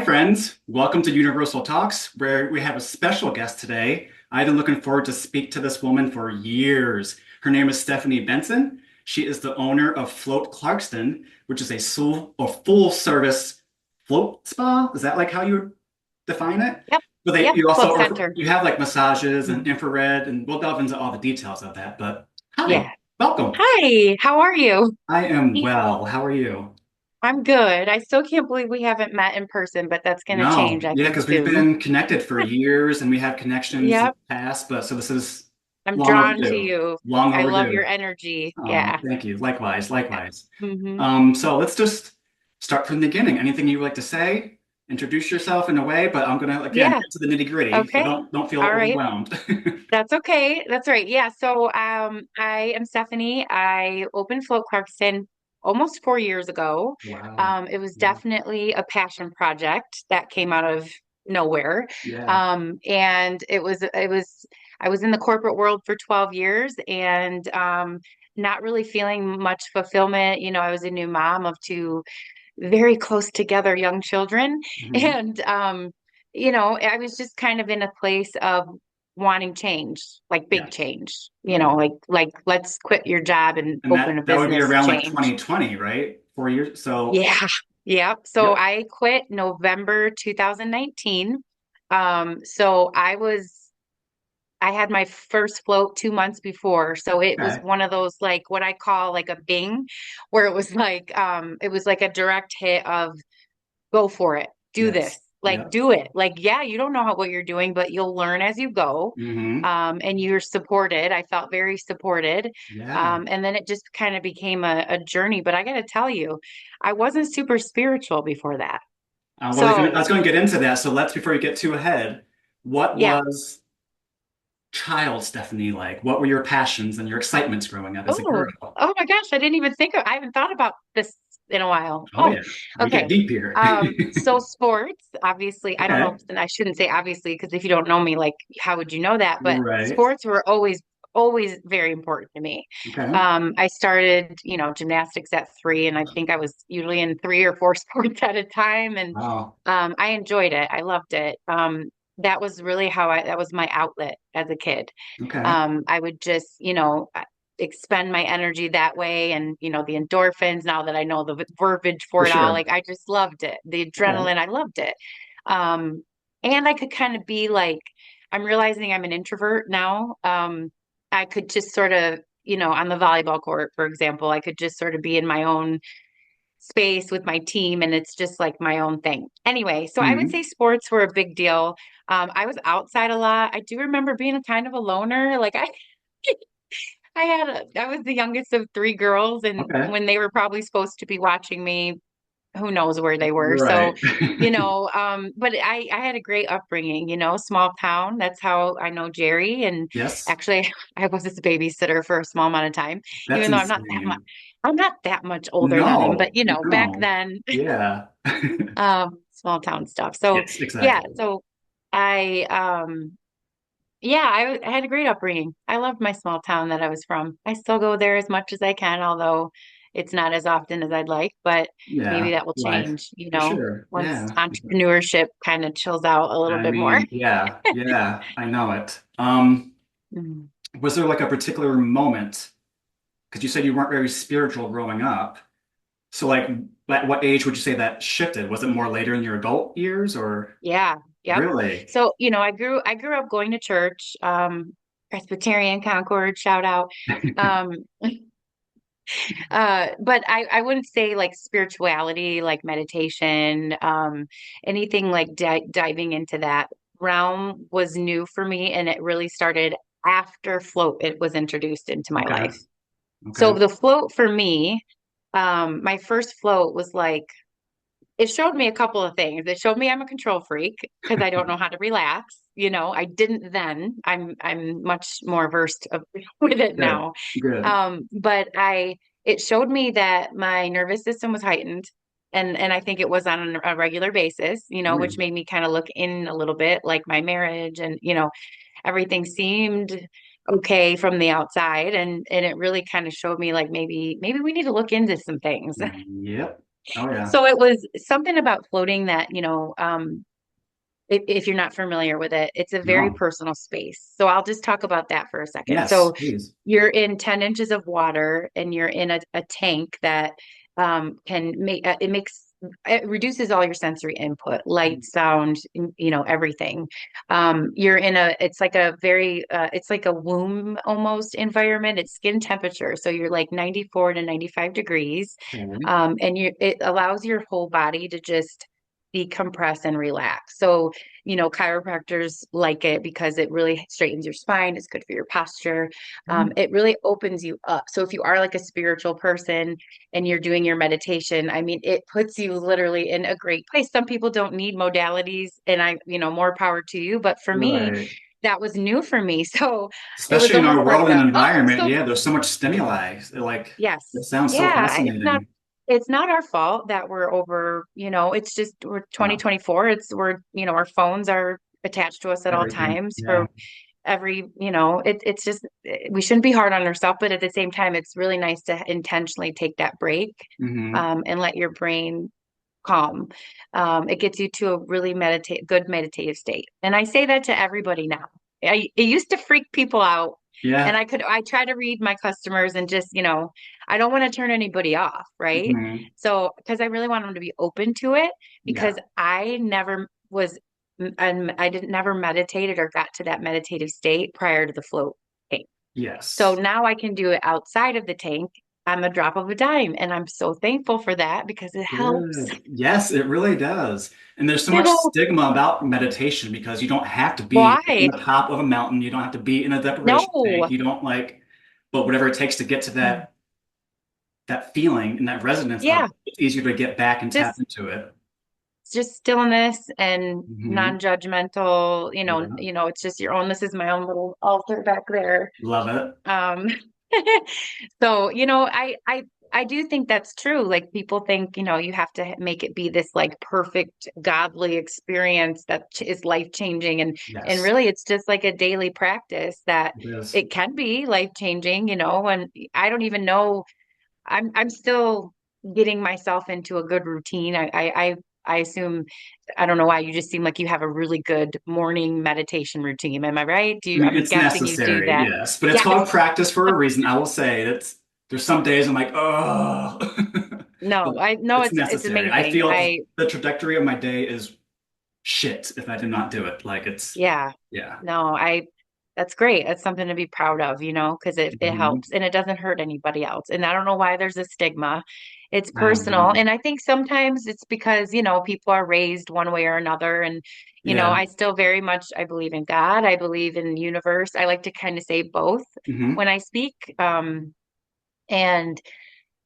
friends. Welcome to Universal Talks, where we have a special guest today. I've been looking forward to speak to this woman for years. Her name is Stephanie Benson. She is the owner of Float Clarkston, which is a full service float spa. Is that like how you define it? Yep. But Yep. you Float also center. you have like massages and Mhm. infrared, and we'll delve into all the details of that. But hi, Yeah. welcome. Hi, how are you? I am well. How are you? I'm good. I still can't believe we haven't met in person, but that's going to No, change, I yeah, think, because we've soon. been connected for years and we have connections in Yep. the past, but so this is I'm long drawn to overdue. you. Long I love your overdue. energy. Oh, Yeah. thank you. Likewise, Yeah. likewise. hmm So let's just start from the beginning. Anything you would like to say? Introduce yourself in a way, but I'm gonna again Yeah. get to the nitty-gritty, so Okay. don't feel All right. overwhelmed. That's okay. That's right. Yeah. So, I am Stephanie. I opened Float Clarkston almost 4 years ago. Wow. It was Yeah. definitely a passion project that came out of nowhere. Yeah. And I was in the corporate world for 12 years and, not really feeling much fulfillment. I was a new mom of two very close together young children. Mhm. And, I was just kind of in a place of wanting change, like big Yes. change, Okay. like let's quit your job and And open a that would be business around like change. 2020, right? 4 years. So, Yeah. Yeah. So yep. I quit November 2019. So I had my first float 2 months before. So it was Okay. one of those, like what I call like a bing, where it was like a direct hit of go for it, do this, Yes. like Yep. do it. Like, yeah, you don't know what you're doing, but you'll learn as you go. Hmm. And you're supported. I felt very supported. Yeah. And then it just kind of became a journey. But I got to tell you, I wasn't super spiritual before that. Well, I So, was going to get into that. So let's, before you get too ahead, what yeah. was child Stephanie like? What were your passions and your excitements growing up as a Oh, girl? oh my gosh, I haven't thought about this in a while. Oh, Oh, yeah. We get okay. deep here. So sports, obviously, I don't know, Okay. and I shouldn't say obviously, because if you don't know me, like, how would you know that? But Right. sports were always very important to me. Okay. I started, gymnastics at 3, and I think I was usually in 3 or 4 sports at a time, and Wow. I enjoyed it. I loved it. That was really that was my outlet as a kid. Okay. I would just, expend my energy that way. And, the endorphins, now that I know the verbiage For for it all, sure. like I just loved it. The Okay. adrenaline, I loved it. Um, and I could kind of be like, I'm realizing I'm an introvert now. I could just sort of, on the volleyball court, for example, I could just sort of be in my own space with my team and it's just like my own thing. Anyway, so I would Hmm. say sports were a big deal. I was outside a lot. I do remember being a kind of a loner. Like I was the youngest of three girls, and Okay. when they were probably supposed to be watching me, who knows where they were. So, Right. but I had a great upbringing, small town. That's how I know Jerry. And Yes. actually, I was his babysitter for a small amount of time, That's even though insane. I'm not that much older than him, but No, back no. then, Yeah. small town stuff. So, Yes, yeah, exactly. so I, yeah, I had a great upbringing. I loved my small town that I was from. I still go there as much as I can, although it's not as often as I'd like, but maybe Yeah. that will Life. change, For sure. once Yeah. entrepreneurship kind of chills out a little I bit more. mean, yeah, yeah, I know it. Mhm. Was there like a particular moment? Because you said you weren't very spiritual growing up. So like at what age would you say that shifted? Was it more later in your adult years or Yeah, yep. really? So, I grew up going to church, Presbyterian Concord, shout out. Um, but I wouldn't say like spirituality, like meditation, anything like diving into that realm was new for me, and it really started after float it was introduced into my Okay. life. So Okay. the float for me, my first float was like it showed me a couple of things. It showed me I'm a control freak because I don't know how to relax. I didn't then. I'm much more versed with it Good. now. Good. But it showed me that my nervous system was heightened, and I think it was on a regular basis, Oh yeah. which made me kind of look in a little bit, like my marriage, and everything seemed okay from the outside, and it really kind of showed me like maybe we need to look into some things. Yep. Oh yeah. So it was something about floating that, if you're not familiar with it, it's a very No. personal space. So I'll just talk about that for a second. Yes, So please. you're in 10 inches of water and you're in a tank that can make it reduces all your sensory input, light, sound, everything. You're in it's like a very, it's like a womb almost environment. It's skin temperature. So you're like 94 to 95 degrees. Okay. And it allows your whole body to just decompress and relax. So, chiropractors like it because it really straightens your spine. It's good for your posture. It really opens you up. So if you are like a spiritual person and you're doing your meditation, I mean, it puts you literally in a great place. Some people don't need modalities, and more power to you. But for me, Right. that was new for me. So it was Especially in almost our like world and oh, I'm environment, so yeah, there's so much stimuli. It yes. sounds so Yeah, fascinating. it's not our fault that we're over, it's just we're Wow. 2024. Our phones are attached to us at all Everything. times Yeah. for it's just we shouldn't be hard on ourselves, but at the same time, it's really nice to intentionally take that break Hmm. and let your brain calm. It gets you to a really good meditative state. And I say that to everybody now. It used to freak people out. And Yeah. I try to read my customers and just, I don't want to turn anybody off, right? Hmm. So, because I really want them to be open to it because Yeah. I never was, and I didn't never meditated or got to that meditative state prior to the float tank. So Yes. now I can do it outside of the tank on the drop of a dime. And I'm so thankful for that because it helps. Good. Yes, it really does. And there's so You much know, stigma about meditation because you don't have to be on why? the top of a mountain. You don't have to be in a deprivation tank. No. You don't but whatever it takes to get to that feeling and that resonance of Yeah, it, it's easier to get back and tap just into it. just stillness and Hmm. non-judgmental, Yeah. it's just your own. This is my own little altar back there. Love it. Um, so, I do think that's true. Like people think, you have to make it be this like perfect godly experience that is life-changing and Yes, really it's just like a daily practice that it is. it can be life-changing, and I don't even know I'm still getting myself into a good routine. I assume I don't know why you just seem like you have a really good morning meditation routine. Am I right? I mean, I'm it's guessing you do necessary, that. yes, but it's Yes. called practice for a reason. I will say there's some days I'm like, oh, but No, I no, it's it's necessary. I amazing. feel the trajectory of my day is shit if I did not do it. Yeah. Yeah. No, that's great. That's something to be proud of, because it Hmm. helps and it doesn't hurt anybody else. And I don't know why there's a stigma. It's I don't personal. know. And I think sometimes it's because, people are raised one way or another. And, Yeah. I still very much, I believe in God. I believe in the universe. I like to kind of say both Hmm. when I speak. And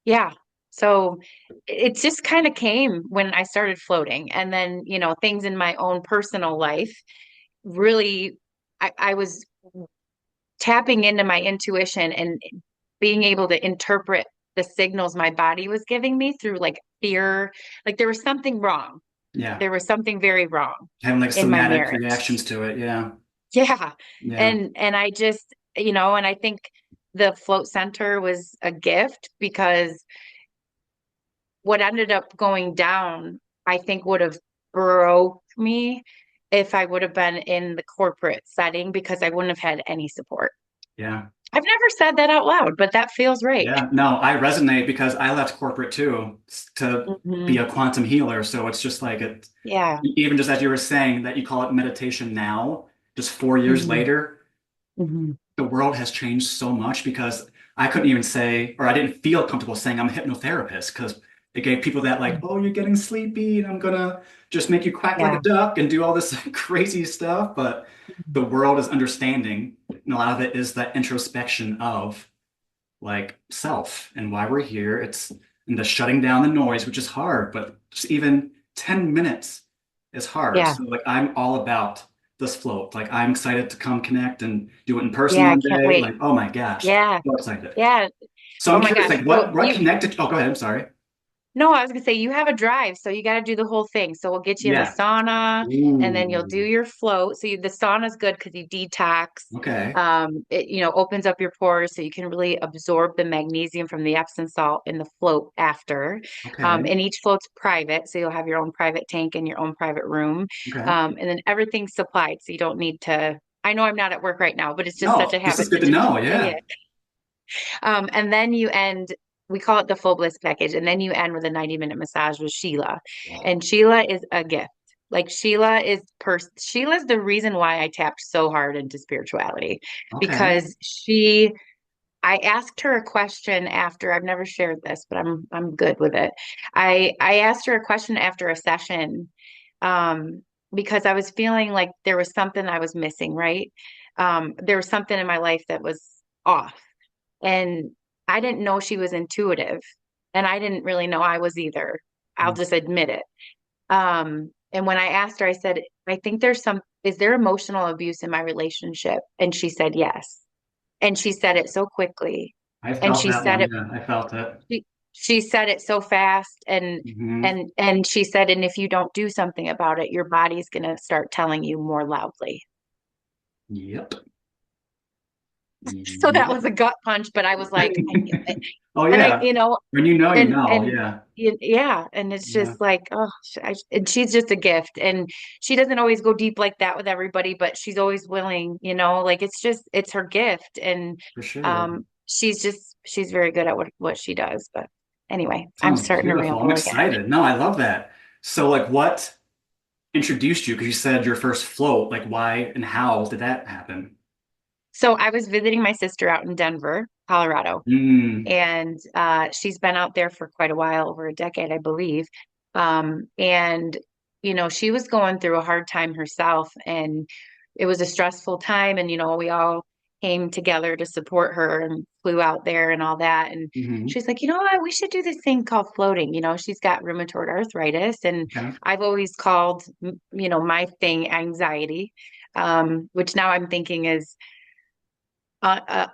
yeah. So it just kind of came when I started floating. And then, things in my own personal life really, I was tapping into my intuition and being able to interpret the signals my body was giving me through like fear. Like there was something wrong. Yeah. There was something very wrong Having like in my somatic marriage. reactions to it. Yeah. Yeah. Yeah. And I just, and I think the float center was a gift because what ended up going down, I think would have broke me if I would have been in the corporate setting because I wouldn't have had any support. Yeah. I've never said that out loud, but that feels right. Yeah. No, I resonate because I left corporate too to be Hmm. a quantum healer. So it's just like Yeah. even just as you were saying that you call it meditation now, just 4 years Hmm. later, Hmm. the world has changed so much because I couldn't even say, or I didn't feel comfortable saying I'm a hypnotherapist because it gave people that like, oh, you're getting sleepy and I'm gonna just make you quack like a Yeah. duck and do all this crazy stuff. But the world is understanding, and a lot of it is that introspection of like self and why we're here. It's and the shutting down the noise, which is hard, but just even 10 minutes is hard. Yeah. So like I'm all about this float. Like I'm excited to come connect and do it in person Yeah. I one can't day. wait. Like, oh my gosh, Yeah. so excited. Yeah. So Oh I'm my curious, gosh. like So what connected? Oh, go ahead. I'm sorry. No, I was gonna say you have a drive, so you got to do the whole thing. So we'll get you in the Yeah. sauna, and then you'll do Ooh. your float. So the sauna's good because you detox. Okay. It opens up your pores, so you can really absorb the magnesium from the Epsom salt in the float after. Okay. And each float's private, so you'll have your own private tank and your own private room. Okay. And then everything's supplied, so you don't need to. I know I'm not at work right now, but it's just such a No, this is habit good to to just know. say Yeah. it. And then you end, we call it the full bliss package. And then you end with a 90-minute massage with Sheila. And Sheila is a gift. Like Sheila's the reason why I tapped so hard into spirituality Okay. because I asked her a question after, I've never shared this, but I'm good with it. I asked her a question after a session, um, because I was feeling like there was something I was missing, right? There was something in my life that was off. And I didn't know she was intuitive, and I didn't really know I was either. I'll Mm. just admit it. And when I asked her, I said, I think is there emotional abuse in my relationship? And she said, yes. And she said it so quickly. I And felt that one. Yeah, I felt it. she, she said it so fast. Hmm. And she said, and if you don't do something about it, your body's going to start telling you more loudly. Yep. So that Yep. was a gut punch, but I was like, I knew it. Oh And I, yeah. When you and know. and Yeah. yeah, and it's Yeah. just like, oh, and she's just a gift, and she doesn't always go deep like that with everybody, but she's always willing, like it's her gift, and For sure. she's very good at what she does. But anyway, I'm Sounds starting to beautiful. I'm ramble again. excited. No, I love that. So, like, what introduced you? Because you said your first float. Like, why and how did that happen? So I was visiting my sister out in Denver, Colorado, Mm, and she's been out there for quite a while, over a decade, I believe. And she was going through a hard time herself, and it was a stressful time. And we all came together to support her and flew out there and all that. And hmm. she's like, you know what, we should do this thing called floating. She's got rheumatoid arthritis, and Okay. I've always called, my thing anxiety, which now I'm thinking is I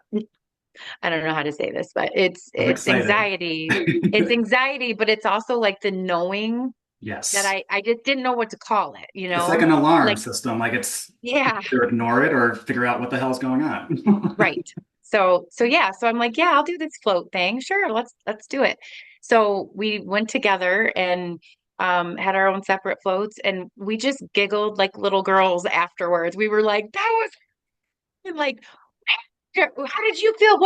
don't know how to say this, but it's I'm it's excited. anxiety. It's anxiety, but it's also like the knowing that Yes. I just didn't know what to call it, It's like an Like, alarm system. Like it's yeah, either ignore it or figure out what the hell's going on. right. So yeah, so I'm like, yeah, I'll do this float thing. Sure, let's do it. So we went together and had our own separate floats, and we just giggled like little girls afterwards. We were like, that was and like how did you feel?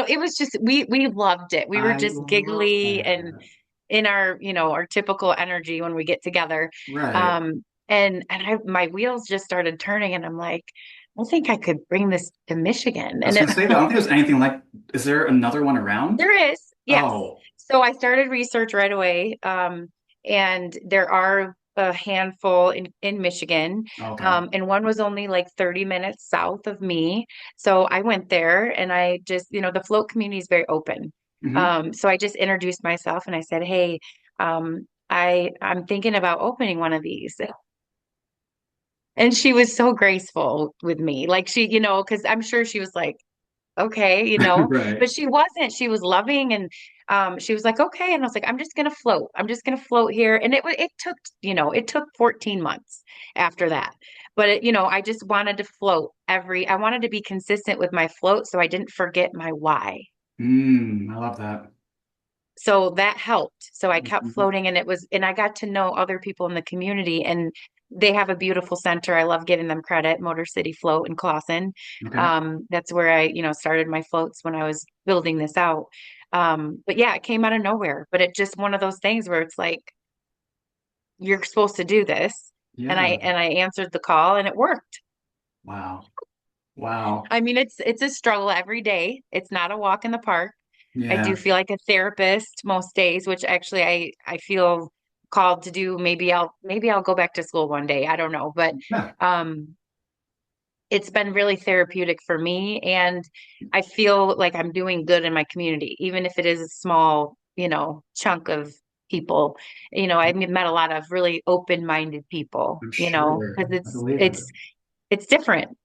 It was just we loved it. We were I just love giggly and that. in our typical energy when we get together. Right. And my wheels just started turning, and I'm like, I think I could bring this to Michigan. I was And gonna say that. I don't think there's anything like, is there another one around? there is, yes. Oh, So I started research right away. And there are a handful in Michigan. okay. And one was only like 30 minutes south of me. So I went there and I just, the float community is very open. Hmm. So I just introduced myself and I said, hey, I'm thinking about opening one of these. And she was so graceful with me. Like because I'm sure she was like, okay, Right. but she wasn't. She was loving, and she was like, okay. And I was like, I'm just gonna float. I'm just gonna float here. And it took 14 months after that. But I just wanted to float I wanted to be consistent with my float so I didn't forget my why. I love that. So that helped. So I kept Mhm. floating, and I got to know other people in the community, and they have a beautiful center. I love giving them credit, Motor City Float in Clawson. Okay. That's where I, started my floats when I was building this out. But yeah, it came out of nowhere, but it just one of those things where it's like, you're supposed to do this. And I, Yeah. and I answered the call and it worked. Wow. Wow. I mean, it's a struggle every day. It's not a walk in the park. I do Yeah. feel like a therapist most days, which actually I feel called to do. Maybe I'll go back to school one day. I don't know, but Yeah. um it's been really therapeutic for me, and I feel like I'm doing good in my community, even if it is a small, chunk of people. I've met a lot of really open-minded people, I'm sure. because I it's believe it. it's it's different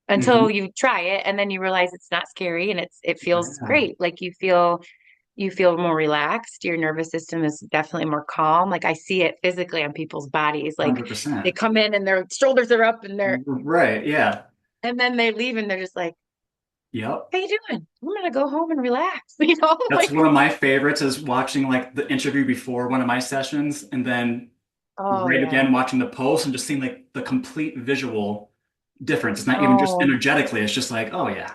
until Hmm. you try it and then you realize it's not scary and it feels Yeah. great. Like you feel, you feel more relaxed. Your nervous system is definitely more calm. Like I see it physically on people's bodies. Like they 100%. come in and their shoulders are up and Right. Yeah. and then they leave and they're just like, Yep. how you doing? I'm gonna go home and relax. That's Like, one of my favorites is watching like the interview before one of my sessions and then oh right yeah. again watching the post and just seeing like the complete visual difference. It's not even just Oh energetically, it's just like, oh yeah.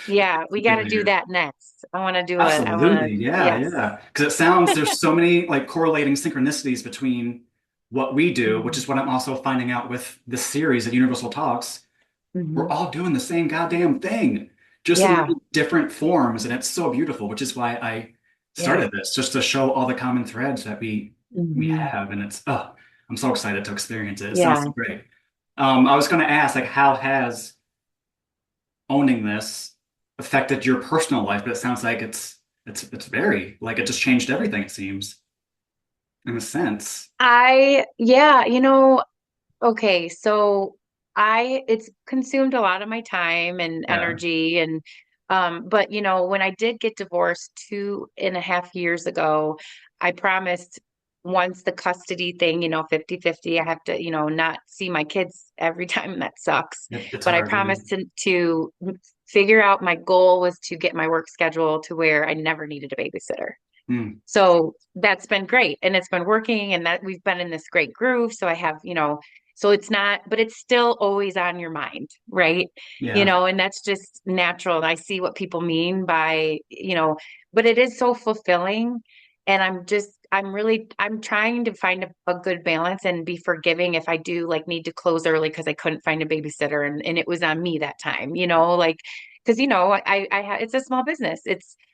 yeah, we got to Completely do here. that next. I want to do it. I want to, Absolutely. Yeah, yes. yeah. Because it sounds there's so many like correlating synchronicities between what we do, which Mhm. is what I'm also finding out with this series at Universal Talks. We're Mhm. all doing the same goddamn thing, just in Yeah, different forms, and it's so beautiful, which is why I yeah. started this, just to show all the common threads that we Mhm. have, and it's I'm so excited to experience it. It sounds Yeah. so great. I was going to ask, like, how has owning this affected your personal life? But it sounds like it's very like it just changed everything, it seems, in a sense. Yeah, okay, so it's consumed a lot of my time and Yeah. energy and but when I did get divorced 2.5 years ago, I promised once the custody thing, 50-50, I have to, not see my kids every time and that sucks. It's But I hard. Yeah. promised to figure out my goal was to get my work schedule to where I never needed a babysitter. Mm, So that's been great and it's been working and that we've been in this great groove. So I have, so it's not, but it's still always on your mind, right? yeah. And that's just natural. And I see what people mean by, but it is so fulfilling. And I'm trying to find a good balance and be forgiving if I do like need to close early because I couldn't find a babysitter and it was on me that time, like, because, it's a small business.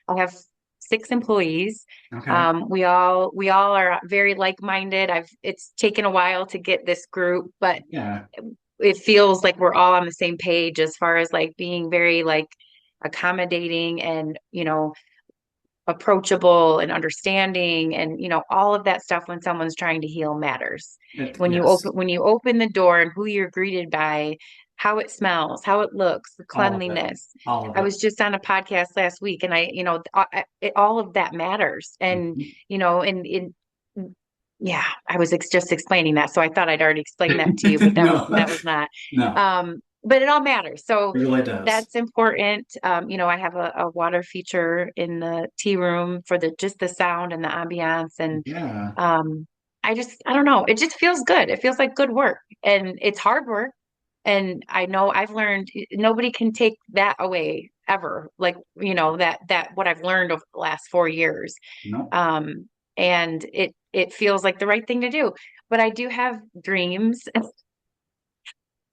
I have 6 employees. Okay. We all are very like-minded. It's taken a while to get this group, but Yeah. it feels like we're all on the same page as far as like being very like accommodating and, approachable and understanding and, all of that stuff when someone's trying to heal matters. Yes. When you open the door and who you're greeted by, how it smells, how it looks, the All of it. cleanliness. All of I it. was just on a podcast last week and all of that matters. And, Mhm. yeah, I was just explaining that. So I thought I'd already explained that to you, but that was No, that was not. no, But it all matters. So it really does. that's important. I have a water feature in the tea room for the sound and the ambiance. And Yeah. um, I don't know. It just feels good. It feels like good work. And it's hard work. And I know I've learned nobody can take that away ever. Like, that what I've learned over the last 4 years. No. Um, and it feels like the right thing to do. But I do have dreams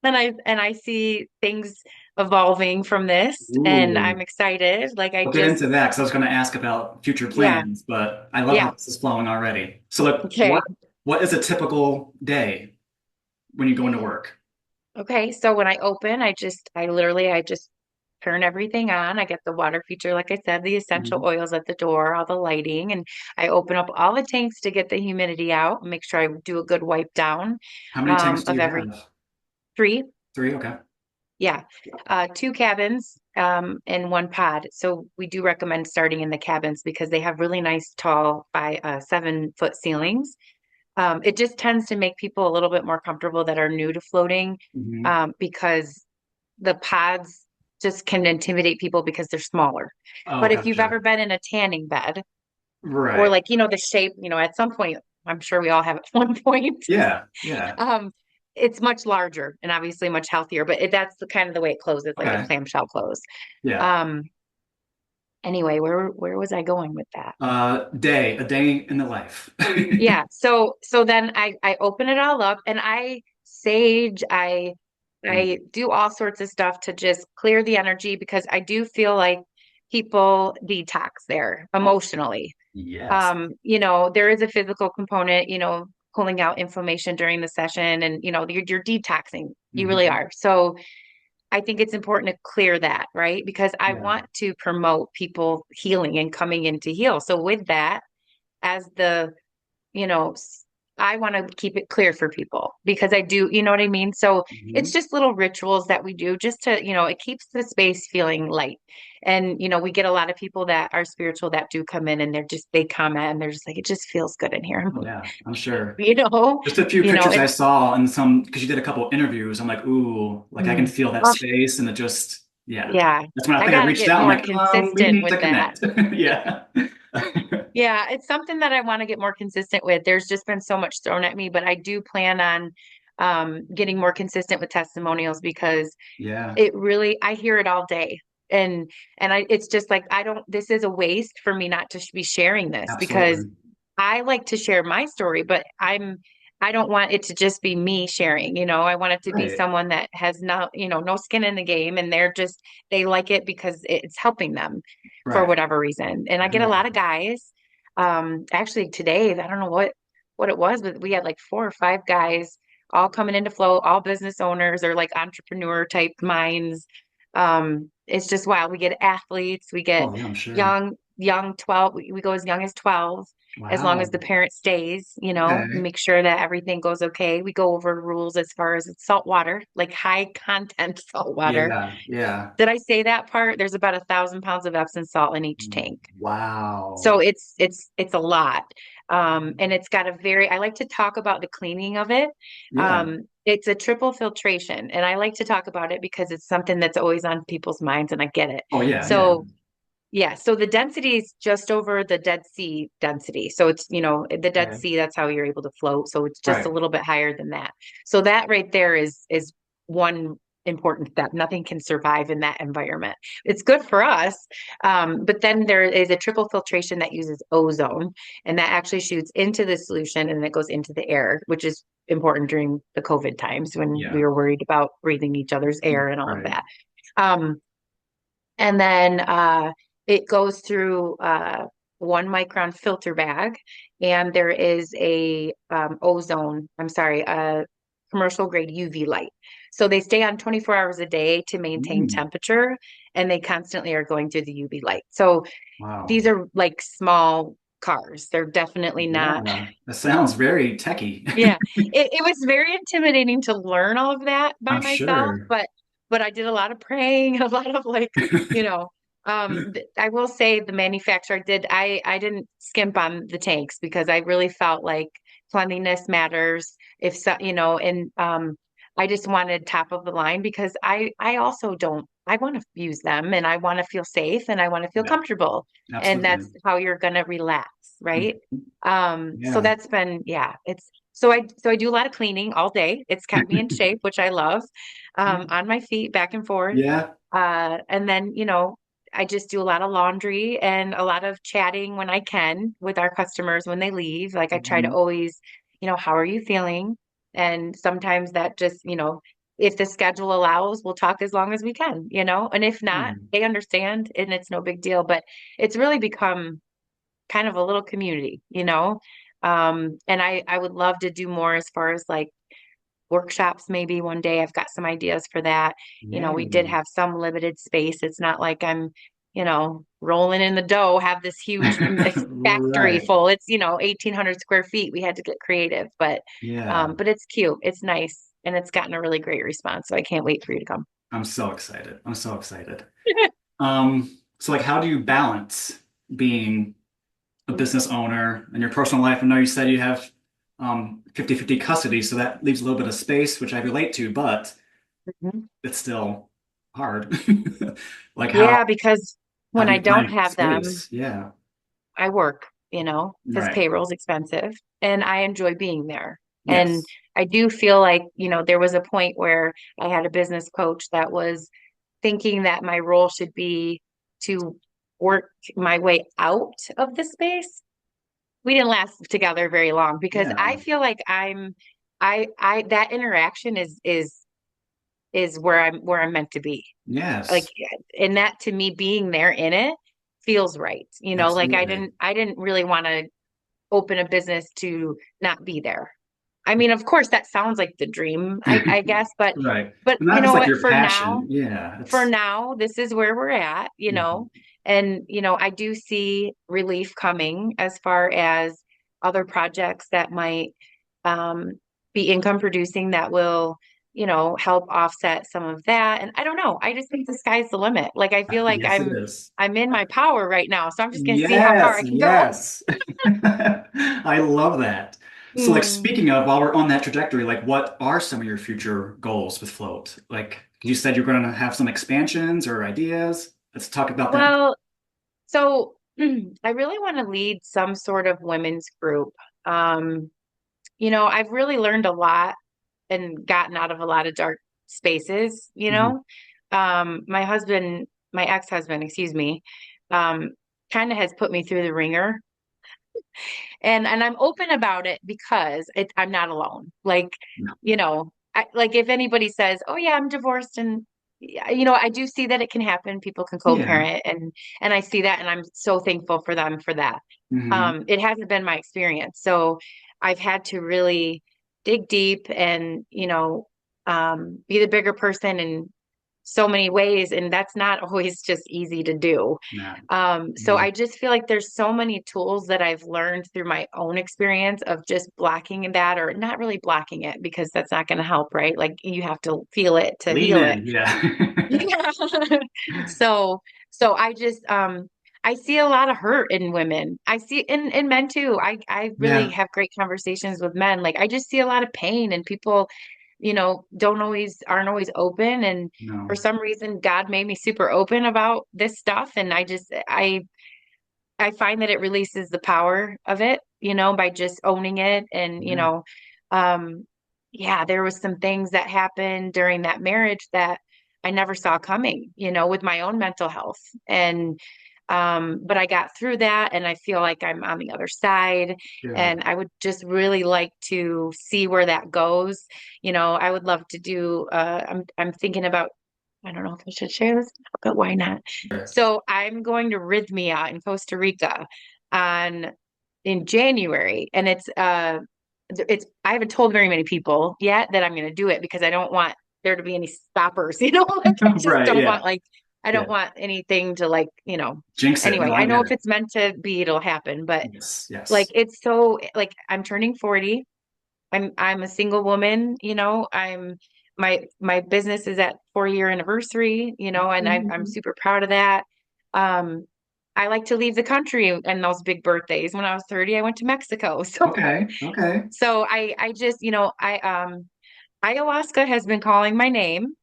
and I see things evolving from this and Ooh. I'm excited. Like I We'll get just into that because I was going to ask about future yeah, plans, but I love how yeah. this is flowing already. So, like, Okay. what is a typical day when you go into work? Okay. So when I just turn everything on. I get the water feature, like I said, the essential Mhm. oils at the door, all the lighting, and I open up all the tanks to get the humidity out, make sure I do a good wipe down How many tanks do of you every have? three. Three? Okay. Yeah, two cabins and one pod. So we do recommend starting in the cabins because they have really nice tall by 7 foot ceilings. It just tends to make people a little bit more comfortable that are new to floating Hmm. because the pods just can intimidate people because they're smaller. Oh, But if you've gotcha. ever been in a tanning bed or Right. like, the shape, at some point, I'm sure we all have at one point. Yeah. Yeah. Um, it's much larger and obviously much healthier, but that's the kind of the way it closes, like a Okay. clamshell close. Yeah. Um, anyway, where was I going with that? A day in the life. Yeah, so then I open it all up and I sage, I do all sorts of stuff to just clear the energy because I do feel like people detox there Oh, emotionally. yes. There is a physical component, pulling out inflammation during the session and you're detoxing. You really Hmm. are. So I think it's important to clear that, right? Because I Yeah. want to promote people healing and coming in to heal. So with that, as you know, I want to keep it clear for people because I do, you know what I mean? So it's Hmm. just little rituals that we do just to, it keeps the space feeling light. And, we get a lot of people that are spiritual that do come in and they comment and they're just like, it just feels good in here. I'm Oh, like, yeah, I'm sure. you know, Just a few you know, pictures I and saw and some, because you did a couple interviews. I'm like, ooh, like I can mm, feel that oh, space. And it just, yeah. yeah, That's when I I think I got to reached get out. I'm more like, we consistent need with to that. connect. Yeah. Yeah, it's something that I want to get more consistent with. There's just been so much thrown at me, but I do plan on getting more consistent with testimonials because Yeah, it really, I hear it all day. It's just like, this is a waste for me not to be sharing this because absolutely. I like to share my story, but I don't want it to just be me sharing, I want it to be Right, someone that has no skin in the game and they like it because it's helping them for right. whatever reason. And I get a Exactly. lot of guys, actually today, I don't know what it was, but we had like 4 or 5 guys all coming into flow, all business owners or like entrepreneur type minds. It's just wild. We get athletes, we get Oh, yeah, I'm sure. young 12, we go as young as 12 as long as Wow. the parent stays, Okay. make sure that everything goes okay. We go over rules as far as it's salt water, like high content salt water. Yeah, yeah. Did I say that part? There's about 1,000 pounds of Epsom salt in each tank. So Wow. it's a lot. And it's got I like to talk about the cleaning of it. Yeah. It's a triple filtration, and I like to talk about it because it's something that's always on people's minds, and I get it. Oh, yeah, yeah. So yeah, so the density is just over the Dead Sea density. So it's, the Dead Okay. Sea, that's how you're able to float. So it's just a Right. little bit higher than that. So that right there is one important step. Nothing can survive in that environment. It's good for us. But then there is a triple filtration that uses ozone, and that actually shoots into the solution and it goes into the air, which is important during the COVID times when we Yeah. were worried about breathing each other's air and all of Right. that. Um, and then it goes through 1 micron filter bag, and there is I'm sorry, a commercial grade UV light. So they stay on 24 hours a day to maintain Mm. temperature, and they constantly are going through the UV light. So these Wow. are like small cars. They're definitely not. Yeah. That sounds very techy. Yeah, it was very intimidating to learn all of that by I'm myself, sure. but I did a lot of praying, a lot of like, you know, I will say the manufacturer I didn't skimp on the tanks because I really felt like cleanliness matters. If so, and I just wanted top of the line because I also don't I want to use them and I want to feel safe and I want to feel Yeah, comfortable, and absolutely. that's how you're gonna relax, right? Mhm. So Yeah. that's been, yeah, so I do a lot of cleaning all day. It's kept me in shape, which I love. On my feet, back and forth. Yeah. And then, I just do a lot of laundry and a lot of chatting when I can with our customers when they leave. Like I try to Mhm. always, how are you feeling? And sometimes that just, if the schedule allows, we'll talk as long as we can, and if not, Yeah. they understand and it's no big deal. But it's really become kind of a little community, and I would love to do more as far as like workshops maybe one day. I've got some ideas for that. We did Yeah. have some limited space. It's not like I'm, rolling in the dough, have this huge factory Right. full. It's, 1,800 square feet. We had to get creative, Yeah. but it's cute. It's nice. And it's gotten a really great response. So I can't wait for you to come. I'm so excited. I'm so excited. So like how do you balance being a business owner and your personal life? I know you said you have 50-50 custody, so that leaves a little bit of space, which I relate to, but Mhm. it's still hard. Like Yeah, because how when do I you don't find have them, space? Yeah. I work, because Right. payroll's expensive and I enjoy being there. And Yes. I do feel like, there was a point where I had a business coach that was thinking that my role should be to work my way out of the space. We didn't last together very long because I Yeah. feel like that interaction is where I'm meant to be. Like, Yes. and that to me being there in it feels right. Like I Absolutely. didn't I didn't really want to open a business to not be there. I mean, of course that sounds like the dream, I guess, but Right. but And you that is know like what, your passion. Yeah. for It's now, this is where we're at, Mhm. and I do see relief coming as far as other projects that might um be income producing that will help offset some of that. And I don't know. I just think the sky's the limit. Like I feel like Yes, it is. I'm in my power right now. So I'm just gonna see how far Yes, I can go. yes. I love that. So, like, Hmm. speaking of, while we're on that trajectory, like, what are some of your future goals with Float? Like, you said you're going to have some expansions or ideas. Let's talk about that. Well, so I really want to lead some sort of women's group. Um, I've really learned a lot and gotten out of a lot of dark spaces, Mhm. My ex-husband, excuse me, um, kind of has put me through the ringer. And I'm open about it because I'm not alone. Like, No. like if anybody says, "Oh yeah, I'm divorced," and I do see that it can happen. People can Yeah. co-parent, and I see that, and I'm so thankful for them for that. Hmm. It hasn't been my experience, so I've had to really dig deep and be the bigger person in so many ways, and that's not always just easy to do. No. So No. I just feel like there's so many tools that I've learned through my own experience of just blocking that or not really blocking it because that's not going to help, right? Like you have to feel it to Lean heal it. in. Yeah. Yeah. So so I see a lot of hurt in women. I see in men too. I really Yeah. have great conversations with men. Like I just see a lot of pain and people, aren't always open. And for No. some reason, God made me super open about this stuff. And I find that it releases the power of it, by just owning it. And, Yeah. um, yeah, there was some things that happened during that marriage that I never saw coming, with my own mental health. And, but I got through that and I feel like I'm on the other side. Good. And I would just really like to see where that goes. I would love to do, I'm thinking about, I don't know if I should share this, but why not? So I'm going to Rhythmia in Costa Rica on in January, and it's I haven't told very many people yet that I'm going to do it because I don't want there to be any stoppers, like I just Right. don't Yeah. want like I Yeah. don't want anything to Jinx it. anyway, No, I I know get if it. it's meant to be, it'll happen, but Yes. like Yes. it's so like I'm turning 40. I'm a single woman, my business is at 4-year anniversary, and I'm Mhm. super proud of that. Um, I like to leave the country and those big birthdays. When I was 30, I went to Mexico. Okay. Okay. So I just, ayahuasca has been calling my name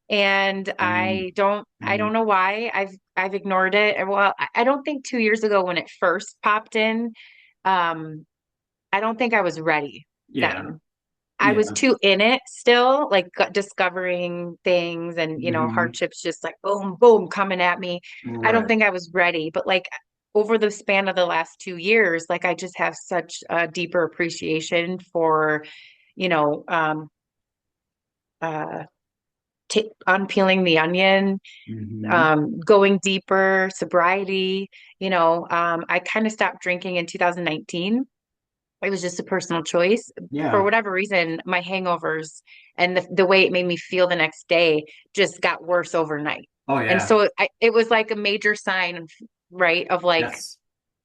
and I don't Mm. know why I've ignored it. Well, I don't think 2 years ago when it first popped in, um, I don't think I was ready Yeah. then. I was Yeah. too in it still, like discovering things and, Hmm. hardships just like boom, boom, coming at me. I don't Right. think I was ready, but like over the span of the last 2 years, like I just have such a deeper appreciation for, you know, um, uh, unpeeling the onion, Hmm. going deeper, sobriety. I kind of stopped drinking in 2019. It was just a personal choice. For Yeah. whatever reason, my hangovers and the way it made me feel the next day just got worse overnight. Oh, And yeah. so it was like a major sign, right, of like, Yes.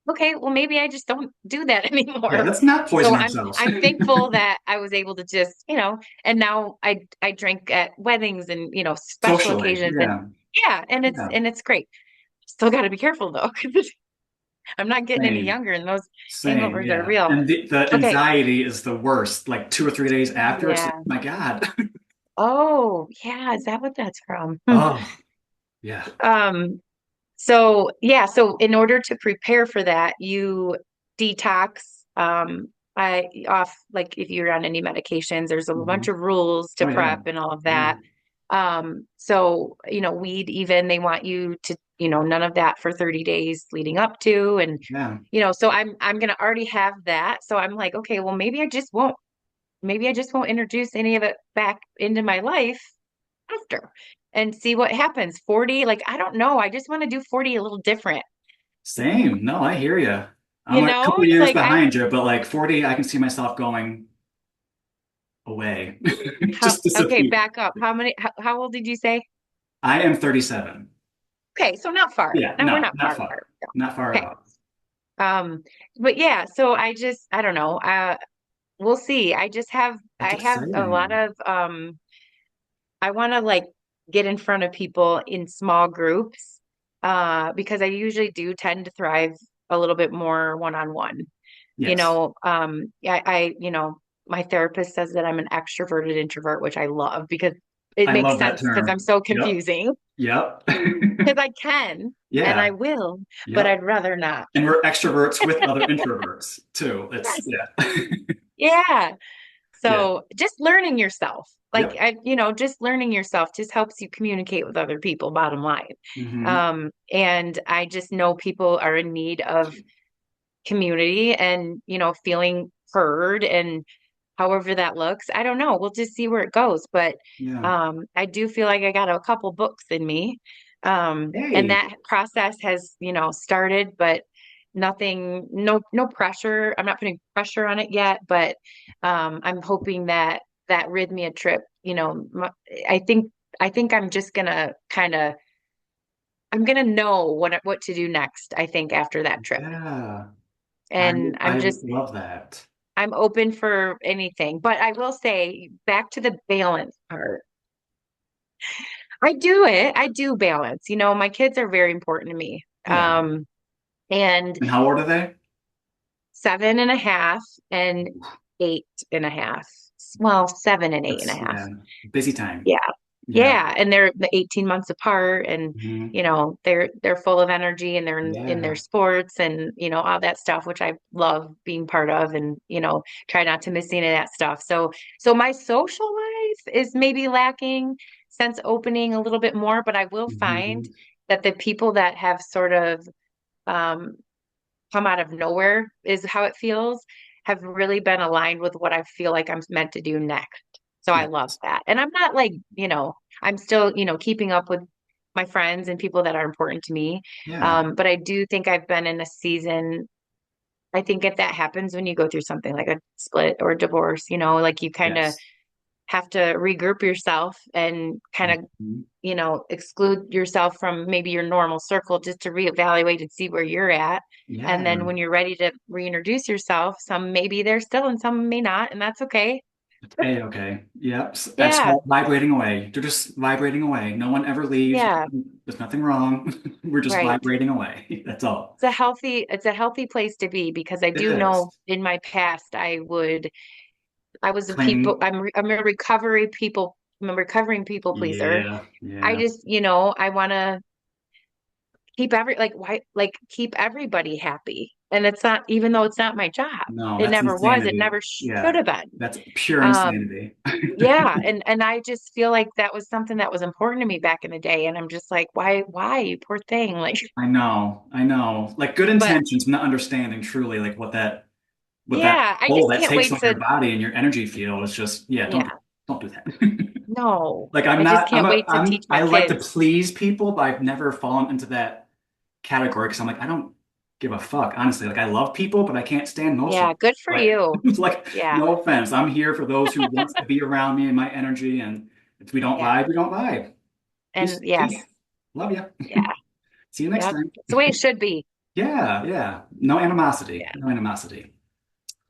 okay, well, maybe I just don't do that Yeah. anymore. Let's not So poison I'm ourselves. I'm thankful that I was able to just, and now I drink at weddings and, special Socially. occasions and Yeah. yeah, Yeah. and it's great. Still got to be careful though, 'cause I'm not getting any Same. younger and those Same. hangovers are Yeah. real. And the Okay. anxiety is the worst. Like 2 or 3 days after, it's like, Yeah. oh my God. Oh, yeah. Is that what that's from? Oh, yeah. Um, so yeah, so in order to prepare for that, you detox. I off like if you're on any medications, there's a Hmm. bunch of rules to Oh, yeah. prep and all of Yeah. that. So weed even they want you to, none of that for 30 days leading up to and Yeah. so I'm gonna already have that. So I'm like, okay, well maybe I just won't introduce any of it back into my life after and see what happens. 40, like, I don't know. I just want to do 40 a little different. Same. No, I hear you. I'm a couple years Like behind you, but like 40, I can see myself going away. Just okay, disappear. back up. How old did you say? I am 37. Okay, so not far. Yeah, No, we're no, not not far far. apart. Not far at Okay. all. Um, but yeah, so I don't know. We'll see. That's I have a lot exciting. of I want to like get in front of people in small groups, because I usually do tend to thrive a little bit more one-on-one. Yes. My therapist says that I'm an extroverted introvert, which I love because it I makes love that sense because I'm term. so Yep. confusing. Yep. Because I can and I Yeah. will, but Yep. I'd rather not. And we're extroverts with other introverts too. It's Yes. yeah. Yeah. Yeah. So just learning yourself, Yep. just learning yourself just helps you communicate with other people, bottom line. Hmm. And I just know people are in need of community and, feeling heard and however that looks. I don't know. We'll just see where it goes. But Yeah. I do feel like I got a couple books in me. And Hey. that process has, started, but nothing, no pressure. I'm not putting pressure on it yet, but I'm hoping that that Rhythmia trip, I think I think I'm just gonna I'm gonna know what to do next, I think, after that trip. Yeah. I And I love that. I'm open for anything. But I will say, back to the balance part. I do it. I do balance. My kids are very important to me. Yeah. And And how old are they? 7.5 and 8.5. Well, 7 and 8 and a That's half. yeah. Busy time. Yeah. Yeah. Yeah. And they're the 18 months apart and Hmm. they're full of energy and they're in their Yeah. sports and all that stuff, which I love being part of and try not to miss any of that stuff. So my social life is maybe lacking since opening a little bit more, but I will find Hmm. that the people that have sort of um come out of nowhere is how it feels, have really been aligned with what I feel like I'm meant to do next. So I love Yes. that. And I'm not like, I'm still, keeping up with my friends and people that are important to me. Yeah. But I do think I've been in a season. I think if that happens when you go through something like a split or a divorce, like you kind of Yes. have to regroup yourself and kind of Mhm. exclude yourself from maybe your normal circle just to reevaluate and see where you're at. And Yeah. then when you're ready to reintroduce yourself, some may be there still and some may not, and that's okay. Hey, okay. Yep. That's Yeah, all vibrating away. They're just vibrating away. No one ever leaves. yeah, There's nothing wrong. We're just right. vibrating away. That's all. It's a healthy place to be because I It do know is. in my past I was a people Cling. I'm a recovering people pleaser. Yeah. I Yeah. just, I want to keep everybody happy. And it's not, even though it's not my job. No, It that's never was. It insanity. never should Yeah. have been. That's pure Um, insanity. yeah, and I just feel like that was something that was important to me back in the day. And I'm just like, why, you poor thing? Like, I know. I know. Like good but intentions, not understanding truly like what that yeah, I toll just that can't takes wait on your to, body and your energy field is just yeah, yeah, don't do that. no, Like I just can't wait to teach I my like to kids. please people, but I've never fallen into that category because I'm like, I don't give a fuck, honestly. Like I love people, but I can't stand most of Yeah, them. good for Like you. it's like Yeah, no offense. I'm here for those who wants to be around me and my energy, and if we don't yeah. vibe, we don't vibe. And Peace, yes, peace. Love you. yeah, See you next yep. time. It's the way it should be. Yeah, yeah. No animosity. Yeah, No animosity.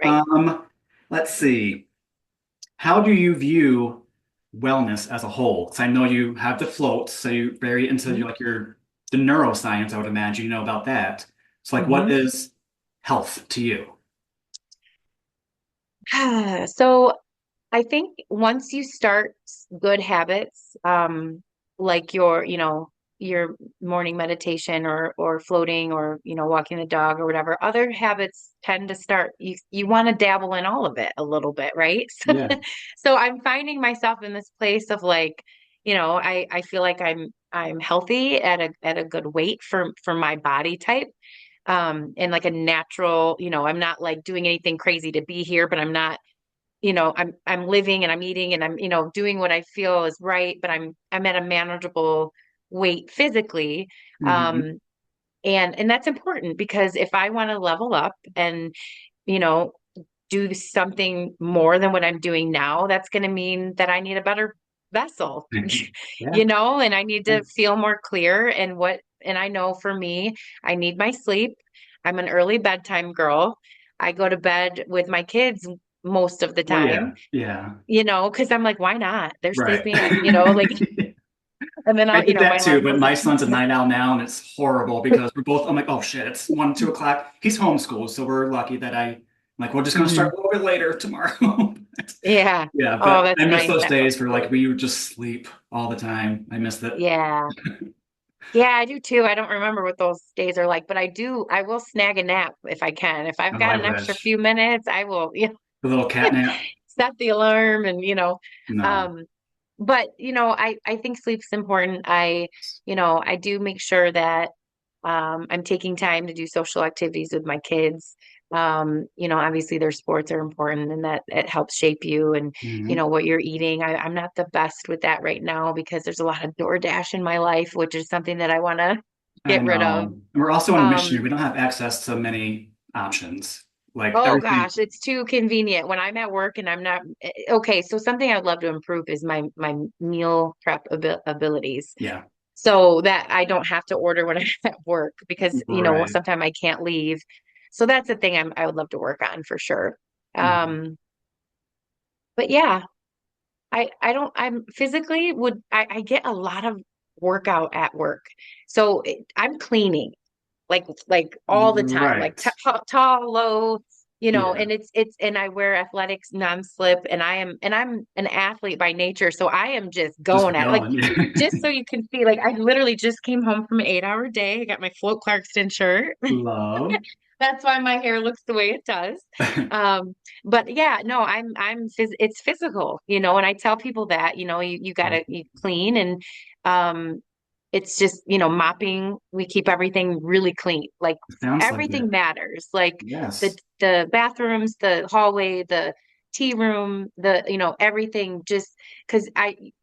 right. Um, let's see. How do you view wellness as a whole? So I know you have the float, so you're very into Mm-hmm. the neuroscience, I would imagine you know about that. So like what Mm-hmm. is health to you? So I think once you start good habits, like your morning meditation or floating or, walking the dog or whatever, other habits tend to start, you want to dabble in all of it a little bit, right? Yeah. So I'm finding myself in this place of like, I feel like I'm healthy at a good weight for my body type. And like a natural, I'm not like doing anything crazy to be here, but I'm not, I'm living and I'm eating and I'm, doing what I feel is right, but I'm at a manageable weight physically. Hmm. Um, and that's important because if I want to level up and, you know, do something more than what I'm doing now, that's going to mean that I need a better vessel, Yeah. and I need Yeah. to feel more clear and I know for me, I need my sleep. I'm an early bedtime girl. I go to bed with my kids most of the Well, time, yeah, yeah, because I'm like, why not? They're right. sleeping, like, and then I I'll, did that my too, alarm but goes my off. son's a night owl now, and it's horrible because we're both. I'm like, oh shit, it's 1, 2 o'clock. He's homeschooled, so we're lucky that I'm like, we're just gonna start Mhm. a little bit later tomorrow. Yeah. Yeah, Oh, but that's I miss nice. those That days where like we would just sleep all the time. I missed it. Yeah. Yeah, I do too. I don't remember what those days are like, but I will snag a nap if I can. If I've Oh, got I an extra wish. few minutes, I will, The little cat nap. set the alarm and, No. um, but I think sleep's important. I do make sure that I'm taking time to do social activities with my kids. Obviously their sports are important and that it helps shape you and Hmm. what you're eating. I'm not the best with that right now because there's a lot of DoorDash in my life, which is something that I want to I get rid know. of. And we're also in a mission. Um, We don't have access to many options. Like oh everything. gosh, it's too convenient when I'm at work and I'm not okay. So something I'd love to improve is my meal prep abilities Yeah. so that I don't have to order when I'm at work because Right. sometimes I can't leave. So that's the thing I would love to work on for sure. Mhm. Um, but yeah, I don't I'm physically would I get a lot of workout at work. So I'm cleaning like all the time, like Right. tall, low, Yeah. and it's and I wear athletics non-slip and I'm an athlete by nature, so I am just Just going at like going. just so you can see, like I literally just came home from an 8-hour day. I got my Float Clarkston shirt. Love. That's why my hair looks the way it does. But yeah, no, it's physical, and I tell people that, you gotta you clean and um it's just, mopping. We keep everything really clean. Like Sounds like everything it. matters. Like the Yes. the bathrooms, the hallway, the tea room, everything just because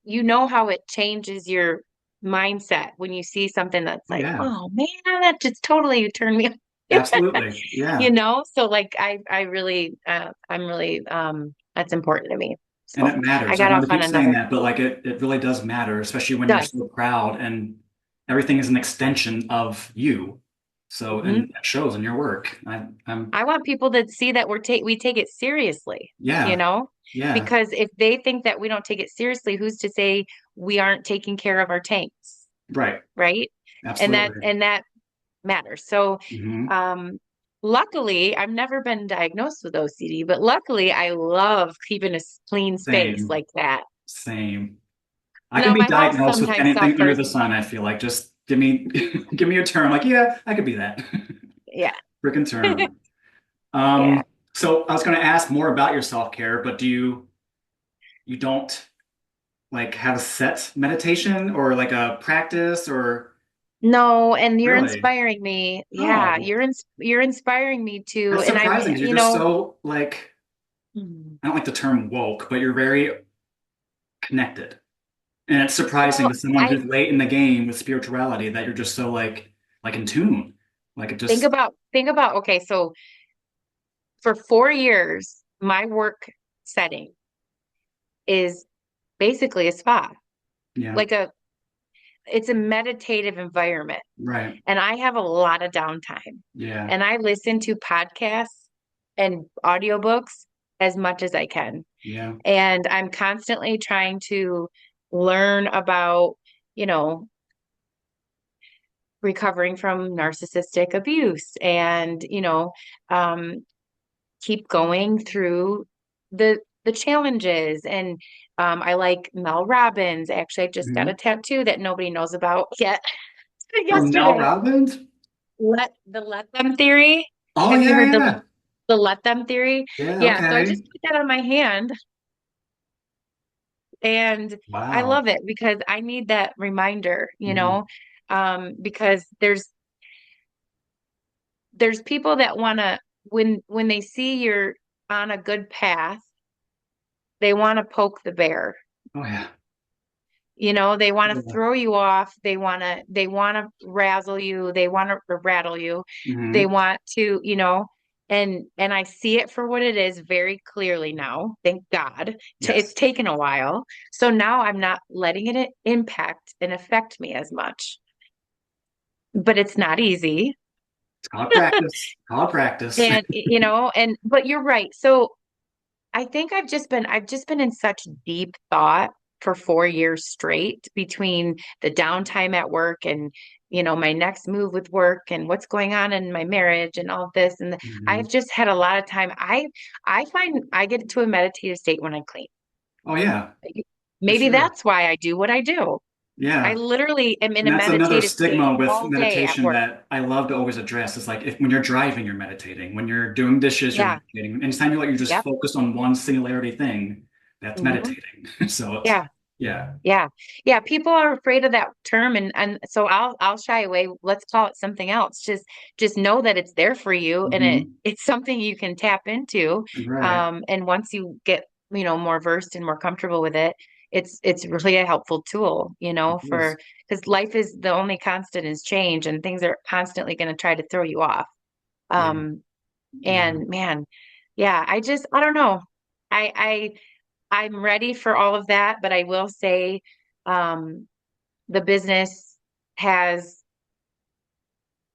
you know how it changes your mindset when you see something that's Oh, like, yeah. oh man, that just totally turned me on. Absolutely. Yeah. So like I'm really that's important to me. And So it I matters. I got know off they on keep saying another that, but like it really does matter, especially when you're does. so proud and everything is an extension of you. So, Mhm. and that shows in your work. I want people to see that we take it seriously, you Yeah. know? Yeah. Because if they think that we don't take it seriously, who's to say we aren't taking care of our tanks, Right. right? And that Absolutely. and that matters. So, Hmm. um, luckily, I've never been diagnosed with OCD, but luckily, I love keeping a clean space Same. like that. Same. I can Now, be my house diagnosed with sometimes anything under suffers. the sun, I feel like. Just give me give me a term. Like, yeah, I could be that. Yeah, Freaking term. yeah. So I was gonna ask more about your self-care, but you don't like have a set meditation or like a practice or No, and you're really? inspiring me. Yeah, Oh, you're inspiring me too. that's And surprising 'cause you're just so like mm, I don't like the term woke, but you're very connected. And it's surprising well, to someone I who's late in the game with spirituality that you're just so like in tune. Like it think just about okay, so for 4 years, my work setting is basically a spa. yeah, Like it's a meditative environment. right. And I have a lot of downtime. Yeah. And I listen to podcasts and audiobooks as much as I can. Yeah. And I'm constantly trying to learn about, you know, recovering from narcissistic abuse and, um, keep going through the challenges. And I like Mel Robbins. Actually, I just got a Mhm. tattoo that nobody knows about yet From Mel yesterday. Robbins? Let them theory. Oh Have you yeah, heard yeah. the let them theory? Yeah, Yeah, so I okay. just put that on my hand and I Wow. love it because I need that reminder, Mhm. because there's people that want to when they see you're on a good path, they want to poke the bear. Oh yeah. They want to Yeah. throw you off. They want to razzle you. They want to rattle you. They Hmm. want to, and I see it for what it is very clearly now. Thank God. It's Yes. taken a while. So now I'm not letting it impact and affect me as much. But it's not easy. It's called practice. Called practice. And but you're right. So I think I've just been in such deep thought for 4 years straight between the downtime at work and my next move with work and what's going on in my marriage and all this. And Mhm. I've just had a lot of time. I find I get to a meditative state when I clean. Oh yeah, for Maybe sure. that's why I do what I do. I Yeah. literally am in And a that's another meditative state stigma with all day at meditation work. that I love to always address. Is like if when you're driving, you're meditating. When you're doing dishes, you're Yeah. meditating. Anytime you're just Yep. focused on one singularity thing, that's Hmm. meditating. So it's Yeah. yeah. Yeah. Yeah. People are afraid of that term and so I'll shy away. Let's call it something else. Just know that it's there for you and Hmm. it's something you can tap into. Right. And once you get, more versed and more comfortable with it, it's really a helpful tool, It is. because life is the only constant is change and things are constantly going to try to throw you off. Yeah. Um, Yeah. and man, yeah, I don't know. I I'm ready for all of that, but I will say, um, the business has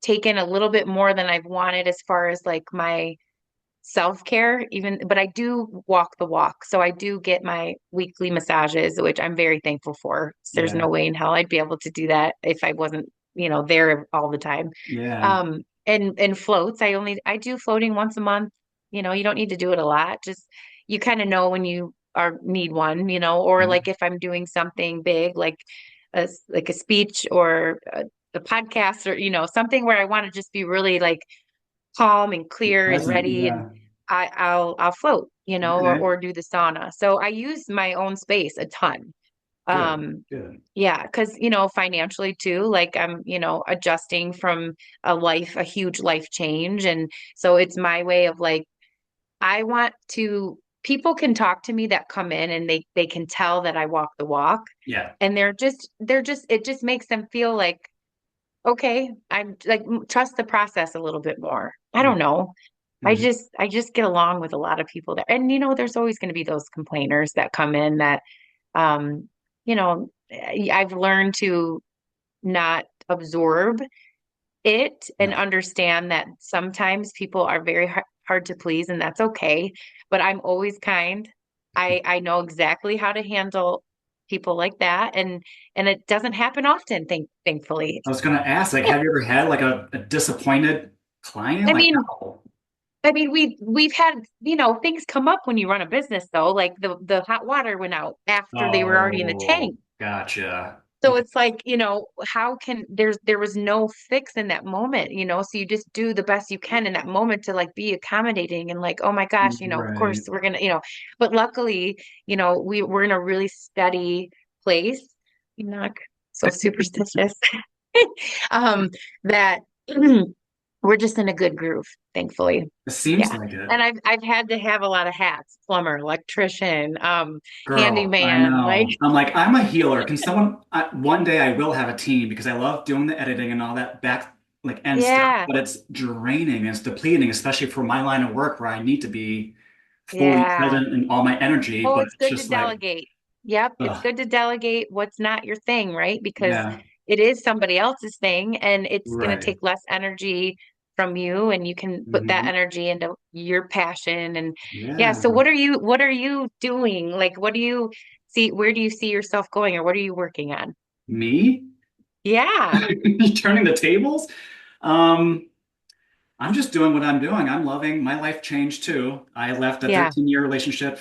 taken a little bit more than I've wanted as far as like my self-care, even, but I do walk the walk. So I do get my weekly massages, which I'm very thankful for. So there's no Yeah. way in hell I'd be able to do that if I wasn't, there all the time. Yeah. And floats, I do floating once a month. You don't need to do it a lot. Just you kind of know when you are need one, or Yeah. like if I'm doing something big like a speech or a podcast or something where I want to just be really like calm and clear and Present. ready and Yeah. I'll float, Okay. or do the sauna. So I use my own space a ton. Good. Um, Good. yeah, because financially too, like I'm, adjusting from a huge life change. And so it's my way of like, I want to people can talk to me that come in and they can tell that I walk the walk Yeah. and they're just it just makes them feel like, okay, I'm like trust the process a little bit more. I Yeah. don't know. I Mhm. just I just get along with a lot of people there. And there's always going to be those complainers that come in that um, I've learned to not absorb it and Yeah. understand that sometimes people are very hard to please and that's okay, but I'm always kind. I know exactly how to handle people like that and it doesn't happen often, thankfully. I was gonna ask, like, have you ever had like a disappointed client? I Like, mean, no. we've had, things come up when you run a business though, like the hot water went out after they were already in the Oh, tank. gotcha. So Okay. it's like, how can there was no fix in that moment, so you just do the best you can in that moment to like be accommodating and like, oh my gosh, of course Right. we're gonna, but luckily, we're in a really steady place. You're not so superstitious. um that we're just in a good groove, thankfully. It seems Yeah. like it. And I've had to have a lot of hats, plumber, electrician, Girl, I handyman, like, know. I'm like, I'm a healer. Can someone, one day I will have a team because I love doing the editing and all that back, like end stuff, yeah, but it's draining and it's depleting, especially for my line of work where I need to be fully yeah. present in all my energy, Oh, but it's it's good to just like, delegate. Yep, it's ugh, good to delegate what's not your thing, right? Because yeah, it is somebody else's thing and it's going to right. take less energy from you and you can put that Hmm. energy into your passion and yeah, Yeah. so what are you doing? Like where do you see yourself going or what are you working on? Me? Yeah. You turning the tables? Um, I'm just doing what I'm doing. I'm loving my life change too. I left a Yeah. 13-year relationship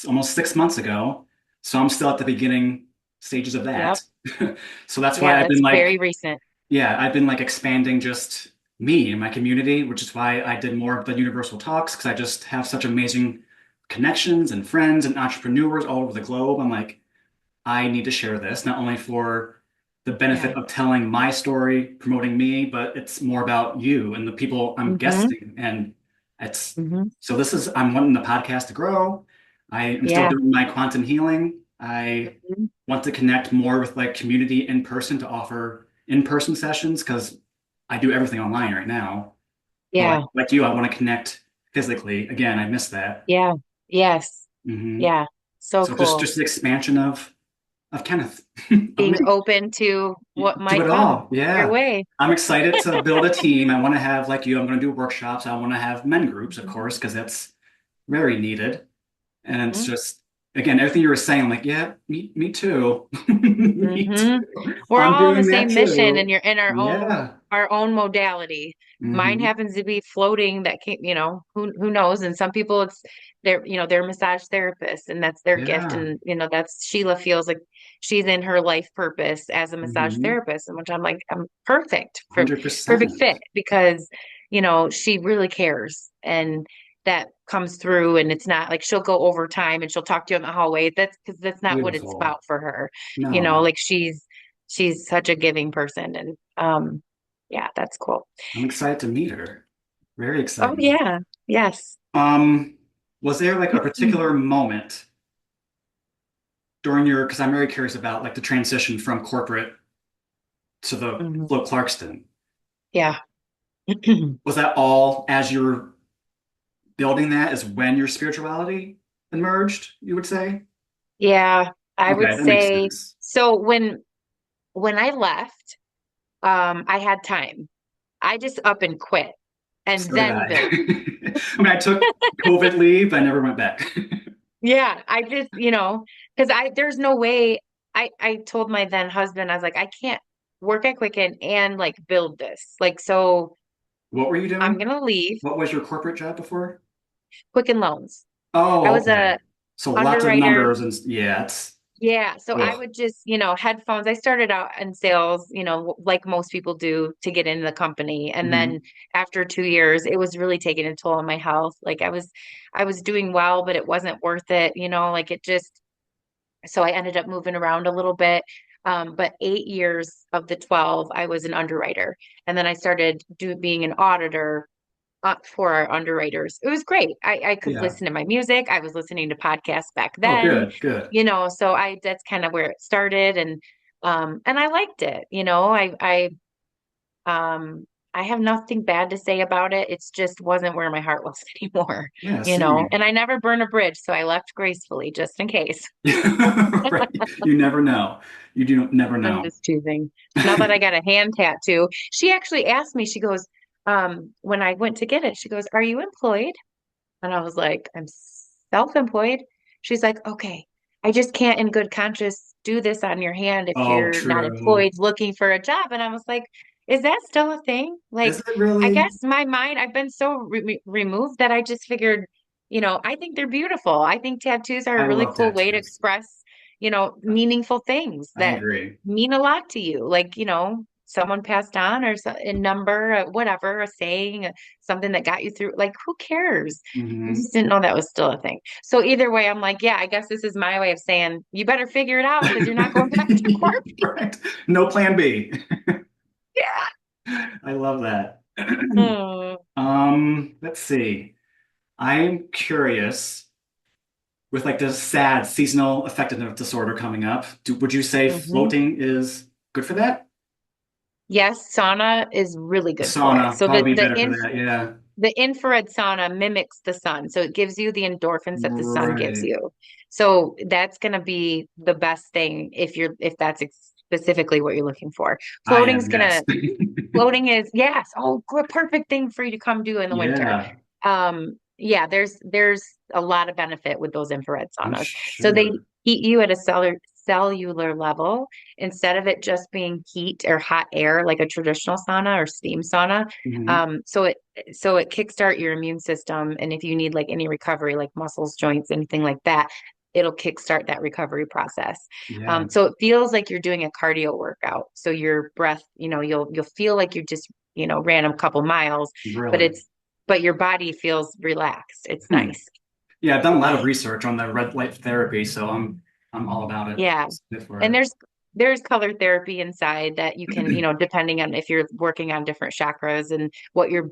almost 6 months ago, so I'm still at the beginning stages of Yep. that. So that's why Yeah, I've been that's very like, recent. yeah, I've been like expanding just me and my community, which is why I did more of the Universal Talks because I just have such amazing connections and friends and entrepreneurs all over the globe. I'm like, I need to share this, not only for the Yeah. benefit of telling my story, promoting me, but it's more about you and the people I'm Mm-hmm. guesting. And it's Mm-hmm. so I'm wanting the podcast to grow. I am still Yeah. doing my quantum healing. I Mhm. want to connect more with like community in person to offer in-person sessions because I do everything online right now. But Yeah. like you, I want to connect physically. Again, I miss that. Yeah. Yes. Hmm. Yeah. So So just cool. just the expansion of Kenneth, of me. Being open to what Do might it come all. your Yeah. way. I'm excited to build a team. I want to have, like you, I'm going to do workshops. I want to have men groups, of Mhm. course, because that's very needed. And it's Mhm. just, again, everything you were saying, I'm like, yeah, me too. Me Hmm. too. We're I'm all on the doing that same mission, and too. you're in Yeah. our own modality. Mine Hmm. happens to be floating. That came, who knows? And some people, it's they're massage therapists, and that's their gift. Yeah. And that's Sheila feels like she's in her life purpose as a massage Hmm. therapist, and which I'm like, I'm perfect for perfect 100%. fit because she really cares, and that comes through. And it's not like she'll go overtime and she'll talk to you in the hallway. That's because that's not what it's Beautiful. about for her. No, Like she's such a giving person. And yeah, that's cool. I'm excited to meet her. Very Oh excited. yeah. Yes. Um, was there like a particular moment during your, because I'm very curious about like the transition from corporate to the Mhm. Float Clarkston. Yeah. Was that all as you were building that is when your spirituality emerged, you would say? Yeah, I would Okay, that makes say sense. so. When I left, I had time. I just up and quit and So did then I. built. I mean, I took COVID leave, but I never went back. Yeah, I just, because there's no way. I told my then husband, I was like, I can't work at Quicken and like build this. Like, so What were you I'm doing? gonna leave What was your corporate job before? Quicken Loans. I Oh, was okay. a So lots of underwriter. numbers and yeah, it's Yeah, so I ugh. would just, headphones. I started out in sales, like most people do to get into the company. And then Hmm. after 2 years, it was really taking a toll on my health. Like I was doing well, but it wasn't worth it, like it just, so I ended up moving around a little bit. But 8 years of the 12, I was an underwriter. And then I started being an auditor for our underwriters. It was great. I could Yeah. listen to my music. I was listening to podcasts back Oh, then, good, good. so that's kind of where it started. And I liked it. Um I have nothing bad to say about it. It's just wasn't where my heart was anymore, Yeah, same. and I never burn a bridge, so I left gracefully just in case. Right. You never know. You do never I'm know. just teasing. Now that I got a hand tattoo, she actually asked me, she goes, when I went to get it, she goes, "Are you employed?" And I was like, "I'm self-employed." She's like, "Okay, I just can't in good conscience do this on your hand if Oh, you're not true. employed looking for a job." And I was like, "Is that still a thing?" Is Like, it I really? guess my mind, I've been so removed that I just figured, I think they're beautiful. I think tattoos are a I really love cool way to tattoos. express, meaningful things I that agree. mean a lot to you. Like, someone passed on or a number, whatever, a saying, something that got you through. Like, who cares? I Hmm. just didn't know that was still a thing. So either way, I'm like, yeah, I guess this is my way of saying you better figure it out because you're not going back to corporate. Right. No plan B. Yeah. I love that. Hmm. Let's see. I'm curious with like this sad seasonal affective disorder coming up. Would you say Hmm. floating is good for that? Yes, sauna is really The good for it. sauna So probably be better for that. Yeah. the infrared sauna mimics the sun. So it gives you the endorphins that the sun gives Right. you. So that's going to be the best thing if that's specifically what you're looking for. I Floating's am, going yes. to Floating is, yes. Oh, perfect thing for you to come do in the winter. Yeah, Yeah, there's a lot of benefit with those infrared I'm saunas. So they sure. heat you at a cellular level instead of it just being heat or hot air like a traditional sauna or steam sauna. Hmm. So it kickstart your immune system, and if you need like any recovery, like muscles, joints, anything like that, it'll kickstart that recovery process. Yeah, So it feels like you're doing a cardio workout. So your breath, you'll feel like you just, ran a couple miles, but really. but your body feels relaxed. It's Hmm. nice. Yeah, I've done a lot of research on the red light therapy, so I'm all about it. Yeah. It's good for And it. there's color therapy inside that you can, depending on if you're working on different chakras and what your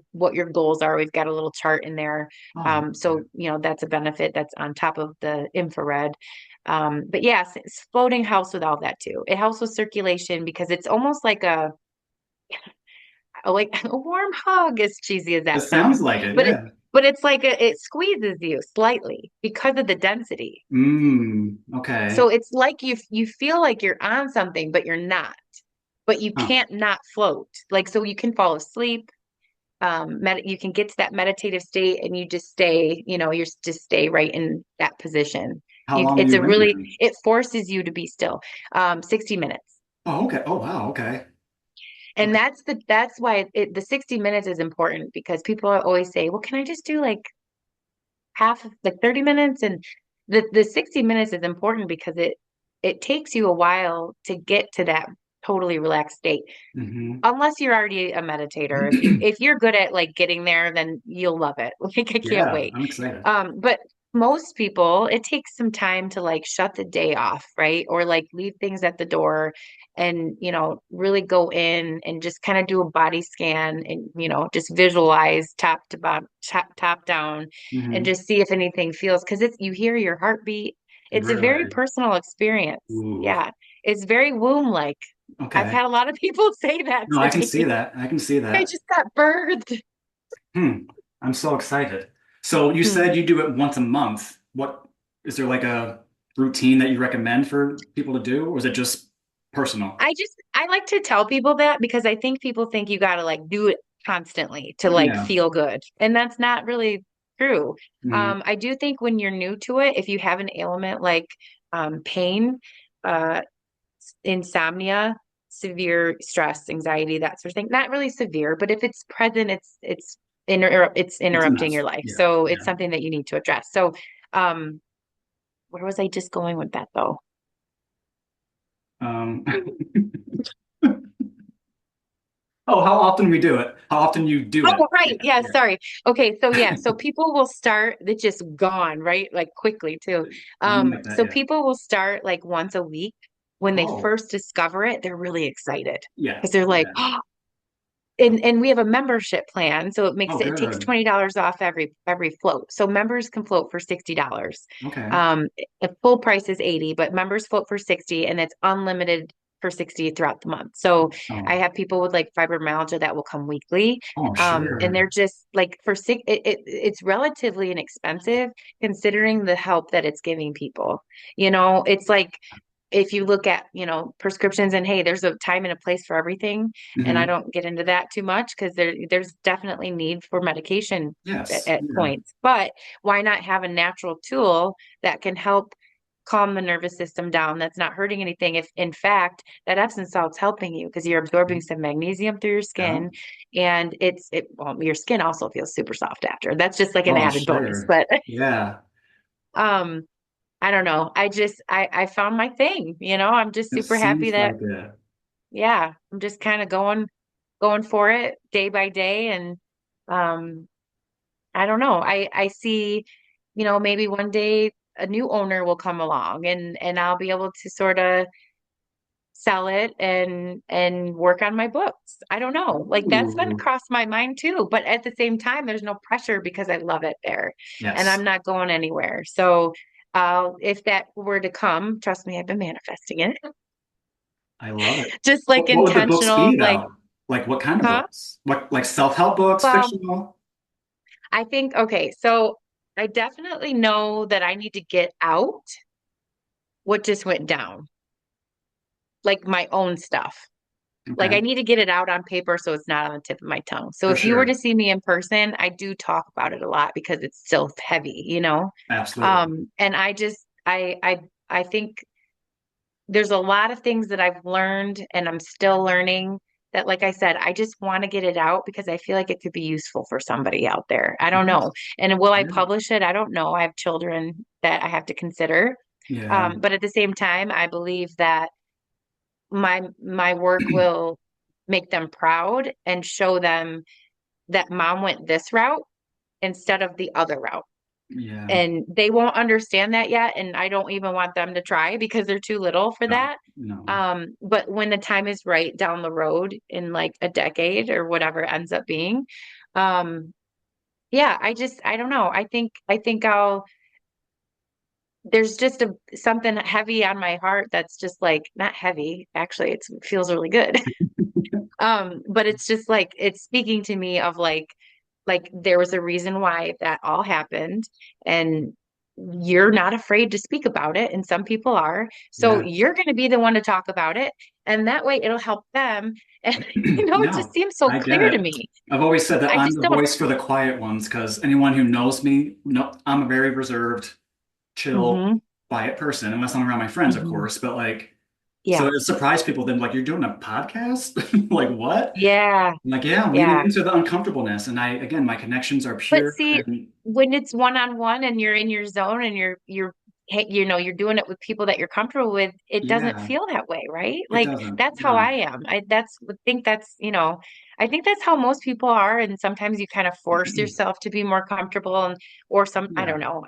goals are. We've got a little chart in there. Oh, okay. So, that's a benefit that's on top of the infrared. But yes, it's floating helps with all that too. It helps with circulation because it's almost like like a warm hug, as cheesy as It that sounds sounds. like it, But yeah. it's like it squeezes you slightly because of the density. Okay. So it's like you feel like you're on something, but you're not. But you Huh. can't not float. Like, so you can fall asleep. you can get to that meditative state and you just stay, you're just stay right in that position. How long are It's you a in really, there? it forces you to be still. 60 minutes. Oh, okay. Oh, wow. Okay. And Okay. that's why the 60 minutes is important because people always say, well, can I just do like half, like 30 minutes? And the 60 minutes is important because it takes you a while to get to that totally relaxed state. Hmm. Unless you're already a meditator. If you're good at like getting there, then you'll love it. Like I can't Yeah, wait. I'm excited. But most people, it takes some time to like shut the day off, right? Or like leave things at the door and, really go in and just kind of do a body scan and, just visualize top to bottom, top down and Hmm. just see if anything feels because you hear your heartbeat. It's a very Really? personal experience. Ooh. Yeah. It's very womb-like. I've Okay. had a lot of people say that No, I to can see me. that. I can see I that. just got birthed. Hmm. I'm so excited. So you Hmm. said you do it once a month. What is there like a routine that you recommend for people to do, or is it just personal? I like to tell people that because I think people think you got to like do it constantly to like Yeah. feel good. And that's not really true. Hmm. I do think when you're new to it, if you have an ailment like pain, uh, insomnia, severe stress, anxiety, that sort of thing, not really severe, but if it's present, it's It's interrupting enough. your life. Yeah. So it's Yeah. something that you need to address. So, um, where was I just going with that though? Um, oh, how often we do it? How often you do it? Oh, right. Yeah. Yeah, Yeah. sorry. Okay, so yeah, so people will start, it's just gone, right? Like quickly too. I'm like that. So Yeah. people will start like once a week. When they Oh, first discover it, they're really excited yeah. because they're like, Yeah. oh, and we have a membership plan, so Oh, it takes good. $20 off every float. So members can float for $60. Okay. Um, the full price is 80, but members float for 60 and it's unlimited for 60 throughout the month. So I Oh, have people with like fibromyalgia that will come weekly. oh, I'm And they're sure. just like for six, it's relatively inexpensive considering the help that it's giving people. It's like if you look at, prescriptions and hey, there's a time and a place for everything. And I Hmm. don't get into that too much because there's definitely need for medication at, Yes. at Yeah. points. But why not have a natural tool that can help calm the nervous system down that's not hurting anything if in fact that Epsom salt's helping you because you're absorbing some magnesium through your Yeah. skin and well, your skin also feels super soft after. That's just like an Oh, I'm added bonus. sure. But Yeah. um I don't know. I found my thing, I'm just It super happy seems that like it. yeah, I'm just kind of going for it day by day and um I don't know. I see, maybe one day a new owner will come along and I'll be able to sort of sell it and work on my books. I don't know. Like that's been Ooh. across my mind too, but at the same time there's no pressure because I love it there and Yes. I'm not going anywhere. So if that were to come, trust me, I've been manifesting it. I love it. Just like What would the books be intentional, like, about? Like what kind of huh? books? What like self-help books, Well, fictional? I think, okay, so I definitely know that I need to get out what just went down, like my own stuff. Like Okay. I need to get it out on paper so it's not on the tip of my tongue. So For if you were to sure. see me in person, I do talk about it a lot because it's still heavy. Absolutely. And I think there's a lot of things that I've learned and I'm still learning that, like I said, I just want to get it out because I feel like it could be useful for somebody out there. I don't know. Yes. And will I Yeah. publish it? I don't know. I have children that I have to consider. Yeah. But at the same time, I believe that my work will make them proud and show them that mom went this route instead of the other route. Yeah. And they won't understand that yet. And I don't even want them to try because they're too little for No. that. No. But when the time is right down the road in like a decade or whatever it ends up being, um, yeah, I don't know. I think there's just something heavy on my heart that's just like not heavy. Actually, it feels really good. But it's just like it's speaking to me of like there was a reason why that all happened and you're not afraid to speak about it and some people are. So Yeah. you're going to be the one to talk about it and that way it'll help them. And it just No, seems so I get clear to it. me. I've always said that I I'm just the don't. voice for the quiet ones because anyone who knows me, no, I'm a very reserved, chill, Hmm. quiet person, unless I'm around my friends, of Hmm. course. But like, so Yeah. it surprised people then, like, you're doing a podcast? Like, what? Yeah. I'm like, yeah, I'm leaning Yeah. into the uncomfortableness. And again, my connections are But pure. see, And when it's one on one and you're in your zone and you're doing it with people that you're comfortable with, it doesn't yeah, feel that way, right? it Like doesn't. that's how I No. am. I think that's how most people are. And sometimes you kind of force yourself to be more comfortable or I Yeah. don't know.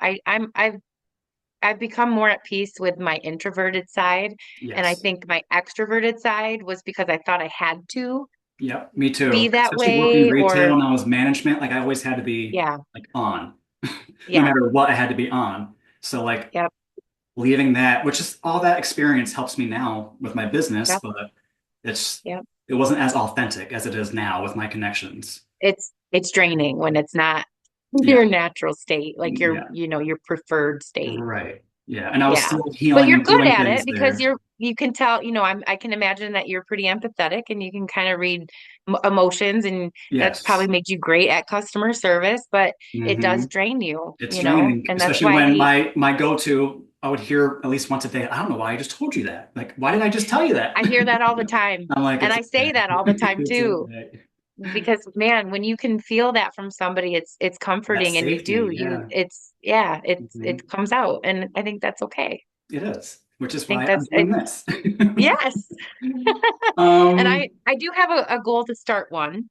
I've become more at peace with my introverted side. And I Yes. think my extroverted side was because I thought I had to Yep. Me too. be that Especially working way retail or and I was management, like I always had to be yeah, like on. No yeah, matter what, I had to be on. So like yep, leaving that, which is all that experience helps me now with my business, yep, but it's yep. it wasn't as authentic as it is now with my connections. It's draining when it's not Yeah. your natural state, like Yeah. your preferred state. Right. Yeah. And I was Yeah. still But healing you're and good doing at it things because there. you can tell, I can imagine that you're pretty empathetic and you can kind of read emotions, and that's probably Yes. made you great at customer service, but it Hmm. does drain you, It's draining, and that's especially why I when hate my go-to, I would hear at least once a day, I don't know why I just told you that. Like, why did I just tell you that? I hear that all the time. I'm like, And it's I say okay. that all the time It's too. okay. Because man, when you can feel that from somebody, it's That comforting, and safety, yeah. it Hmm. comes out, and I think that's okay. It is, which I is think why I'm that's it. doing this. Yes. And Um, I do have a goal to start a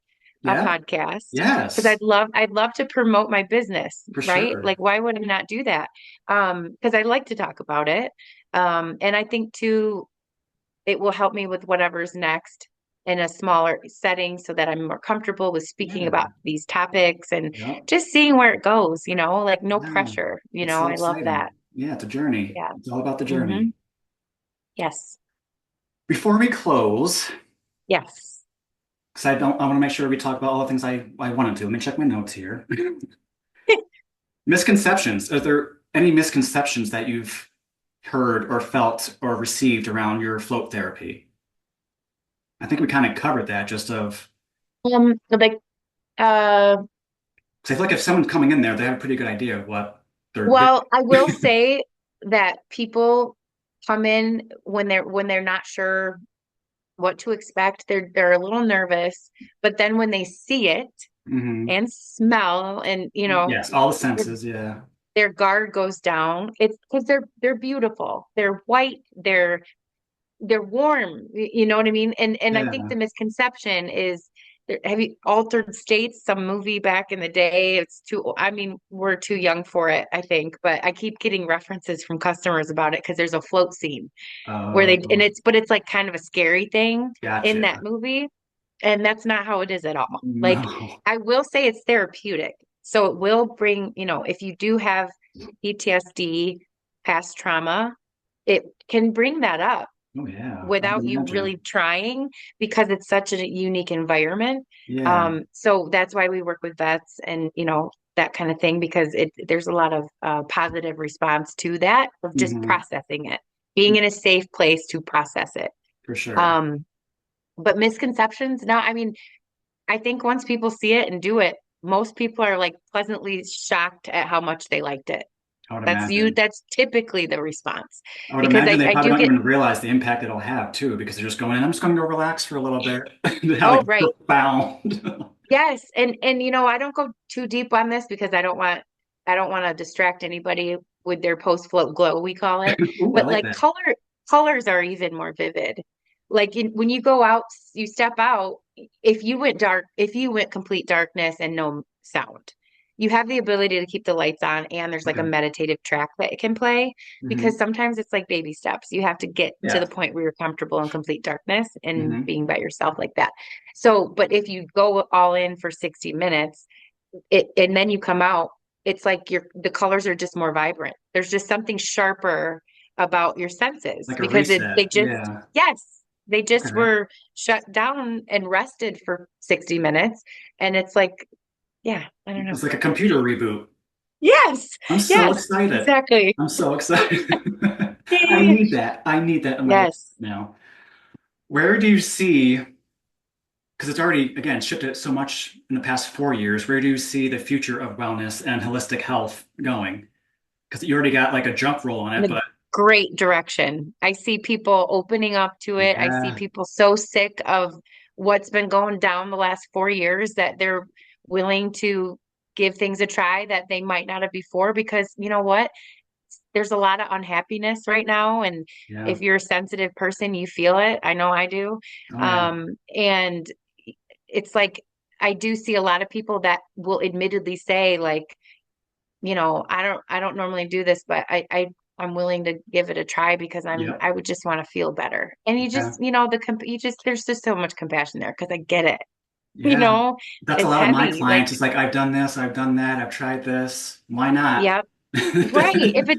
yeah, podcast, because yes, I'd love to promote my business, for right? sure. Like why would I not do that? Because I like to talk about it. And I think too it will help me with whatever's next in a smaller setting so that I'm more comfortable with speaking Yeah, about these topics and yep, just seeing where it goes, like no yeah. pressure, It's so I love that. exciting. Yeah, it's a journey. Yeah. It's all about the Hmm. journey. Yes. Before we close, Yes. because I want to make sure we talk about all the things I wanted to. Let me check my notes here. Misconceptions. Are there any misconceptions that you've heard or felt or received around your float therapy? I think we kind of covered that just of, Like, uh, because I feel like if someone's coming in there, they have a pretty good idea of what they're getting. well, I will say that people come in when they're not sure what to expect. They're a little nervous, but then when they see it Hmm. and smell and Yes, all the senses. Yeah. their guard goes down. It's because they're beautiful. They're white. They're warm. You know what I mean? And I think Yeah. the misconception is have you Altered States, some movie back in the day? It's too, I mean, we're too young for it, I think, but I keep getting references from customers about it because there's a float scene where Oh, but it's like kind of a scary thing in that gotcha. movie. And that's not how it is at all. Like, No. I will say it's therapeutic. So it will bring, if you do have PTSD, past trauma, it can bring that up Oh, yeah. I would without you really imagine. trying, because it's such a unique environment. Yeah. So that's why we work with vets and, that kind of thing, because there's a lot of positive response to that of just Hmm. processing it, being in a safe place to process it. For sure. Um, but misconceptions, no, I mean, I think once people see it and do it, most people are like pleasantly shocked at how much they liked it. I would imagine. That's typically the response, I would because imagine they I probably do don't get, even realize the impact it'll have too, because they're just going in. I'm just going to go relax for a little bit. They have oh, like right. profound. Yes. And I don't go too deep on this because I don't want to distract anybody with their post float glow, we call it. Ooh, I But like like that. colors are even more vivid. Like when you go out, you step out, if you went complete darkness and no sound, you have the ability to keep the lights on, and there's like a Okay. meditative track that it can play, because Hmm. sometimes it's like baby steps. You have to get to the Yeah. point where you're comfortable in complete darkness and Hmm. being by yourself like that. So, but if you go all in for 60 minutes, and then you come out, it's like the colors are just more vibrant. There's just something sharper about your senses, Like a because they reset. just, Yeah. yes, they just Okay. were shut down and rested for 60 minutes. And it's like, yeah, I don't know. It's like a computer reboot. Yes, I'm so yes, excited. exactly. I'm so excited. I need that. I need that in my life Yes. now. Where do you see, because it's already, again, shifted so much in the past 4 years, where do you see the future of wellness and holistic health going? Because you already got like a jump roll on In it, a but great direction. I see people opening up to it. I see yeah, people so sick of what's been going down the last 4 years that they're willing to give things a try that they might not have before because you know what? There's a lot of unhappiness right now. And yeah, if you're a sensitive person, you feel it. I know I do. oh yeah, And it's like, I do see a lot of people that will admittedly say, like, I don't normally do this, but I'm willing to give it a try because yep, I would just want to feel better. And you yeah, just, there's just so much compassion there because I get it. You yeah. know, That's a it's lot of my heavy. Like, clients. It's like, I've done this, I've done that, I've tried this. Why not? yeah, right. If it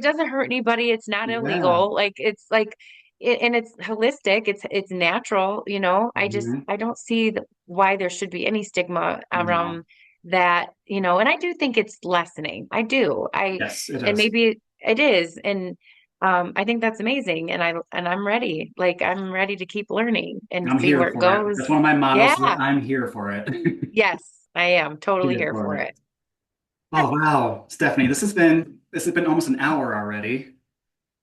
doesn't hurt anybody, it's not Yeah. illegal. Like and it's holistic. It's natural, Mhm. I don't see why there should be any stigma No. around that, and I do think it's lessening. I do. Yes, it And is. maybe it is. And I think that's amazing. And I'm ready. Like I'm ready to keep learning and I'm see here where it for it. That's goes. one of my mottos. Yeah. I'm here for it. Yes, I am totally Here here for for it. it. Oh wow, Stephanie, this has been almost an hour already.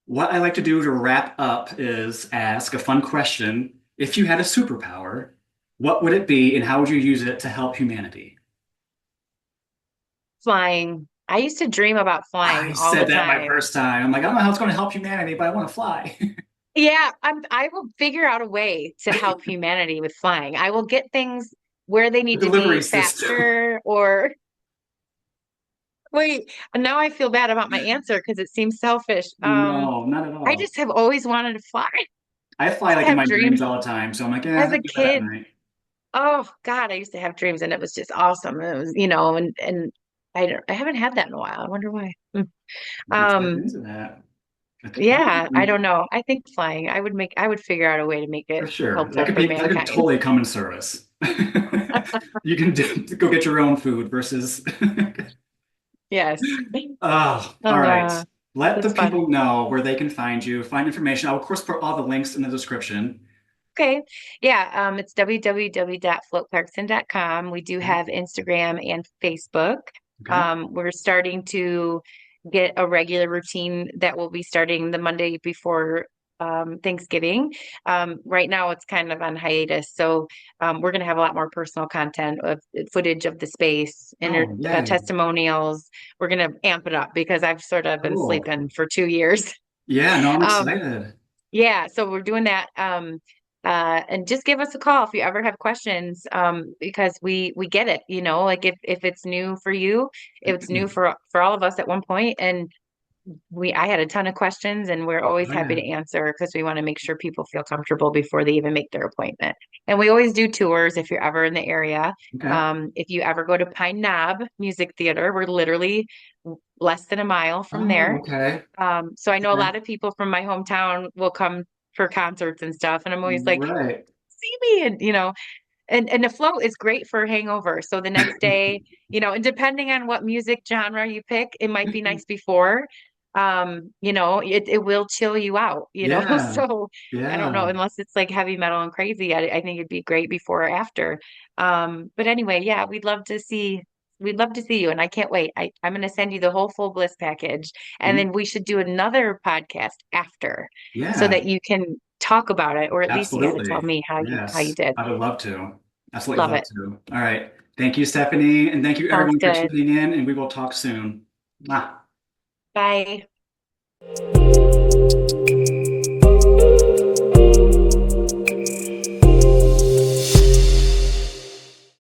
What I like to do to wrap up is ask a fun question. If you had a superpower, what would it be and how would you use it to help humanity? Flying. I used to dream about flying I all the said that my time. first time. I'm like, I don't know how it's going to help humanity, but I want to fly. Yeah, I will figure out a way to help humanity with flying. I will get things where they The need to delivery be system. faster or wait, now I feel bad about my answer because it seems selfish. No, not at I all. just have always wanted to fly. I fly like I in have my dreams dreams all the time, so I'm like, yeah, as I'll a do that at kid. night. Oh God, I used to have dreams and it was just awesome. It was, and I haven't had that in a while. I wonder why. Let's get Um, into that. Yeah, I don't know. I think flying, I would figure out a way to make For it sure. helpful for That could mankind. totally come in service. You can go get your own food versus Yes. Oh, all right. Let the It's fun. people know where they can find you, find information. I'll of course put all the links in the description. Okay. Yeah, it's www.floatclarkston.com. We do have Instagram and Facebook. Okay. We're starting to get a regular routine that will be starting the Monday before Thanksgiving. Right now, it's kind of on hiatus. So we're going to have a lot more personal content of footage of the space, Oh, yay. testimonials. We're going to amp it up because I've sort of been Cool. sleeping for 2 years. Yeah, no, I'm Um, excited. yeah, so we're doing that. And just give us a call if you ever have questions, because we get it, like if it's new for you, it's new for all of us at one point, and I had a ton of questions, and we're always Oh, happy yeah. to answer because we want to make sure people feel comfortable before they even make their appointment. And we always do tours if you're ever in the area. Okay. If you ever go to Pine Knob Music Theater, we're literally less than a mile from Oh, there. okay. So I know a Okay. lot of people from my hometown will come for concerts and stuff, and I'm always like, Right. see me, and and the float is great for hangover. So the next day, and depending on what music genre you pick, it might be nice before. It will chill you out, Yeah. So I don't know, Yeah. unless it's like heavy metal and crazy, I think it'd be great before or after. But anyway, yeah, we'd love to see you, and I can't wait. I'm going to send you the whole full bliss package, and then we should do another podcast after so Yeah. that you can talk about it, or at least you got to tell Absolutely. me how you Yes. did. I would love to. Absolutely Love love it. to. All right. Thank you, Stephanie. And thank you, Sounds everyone, for good. tuning in. And we will talk soon. Mwah. Bye.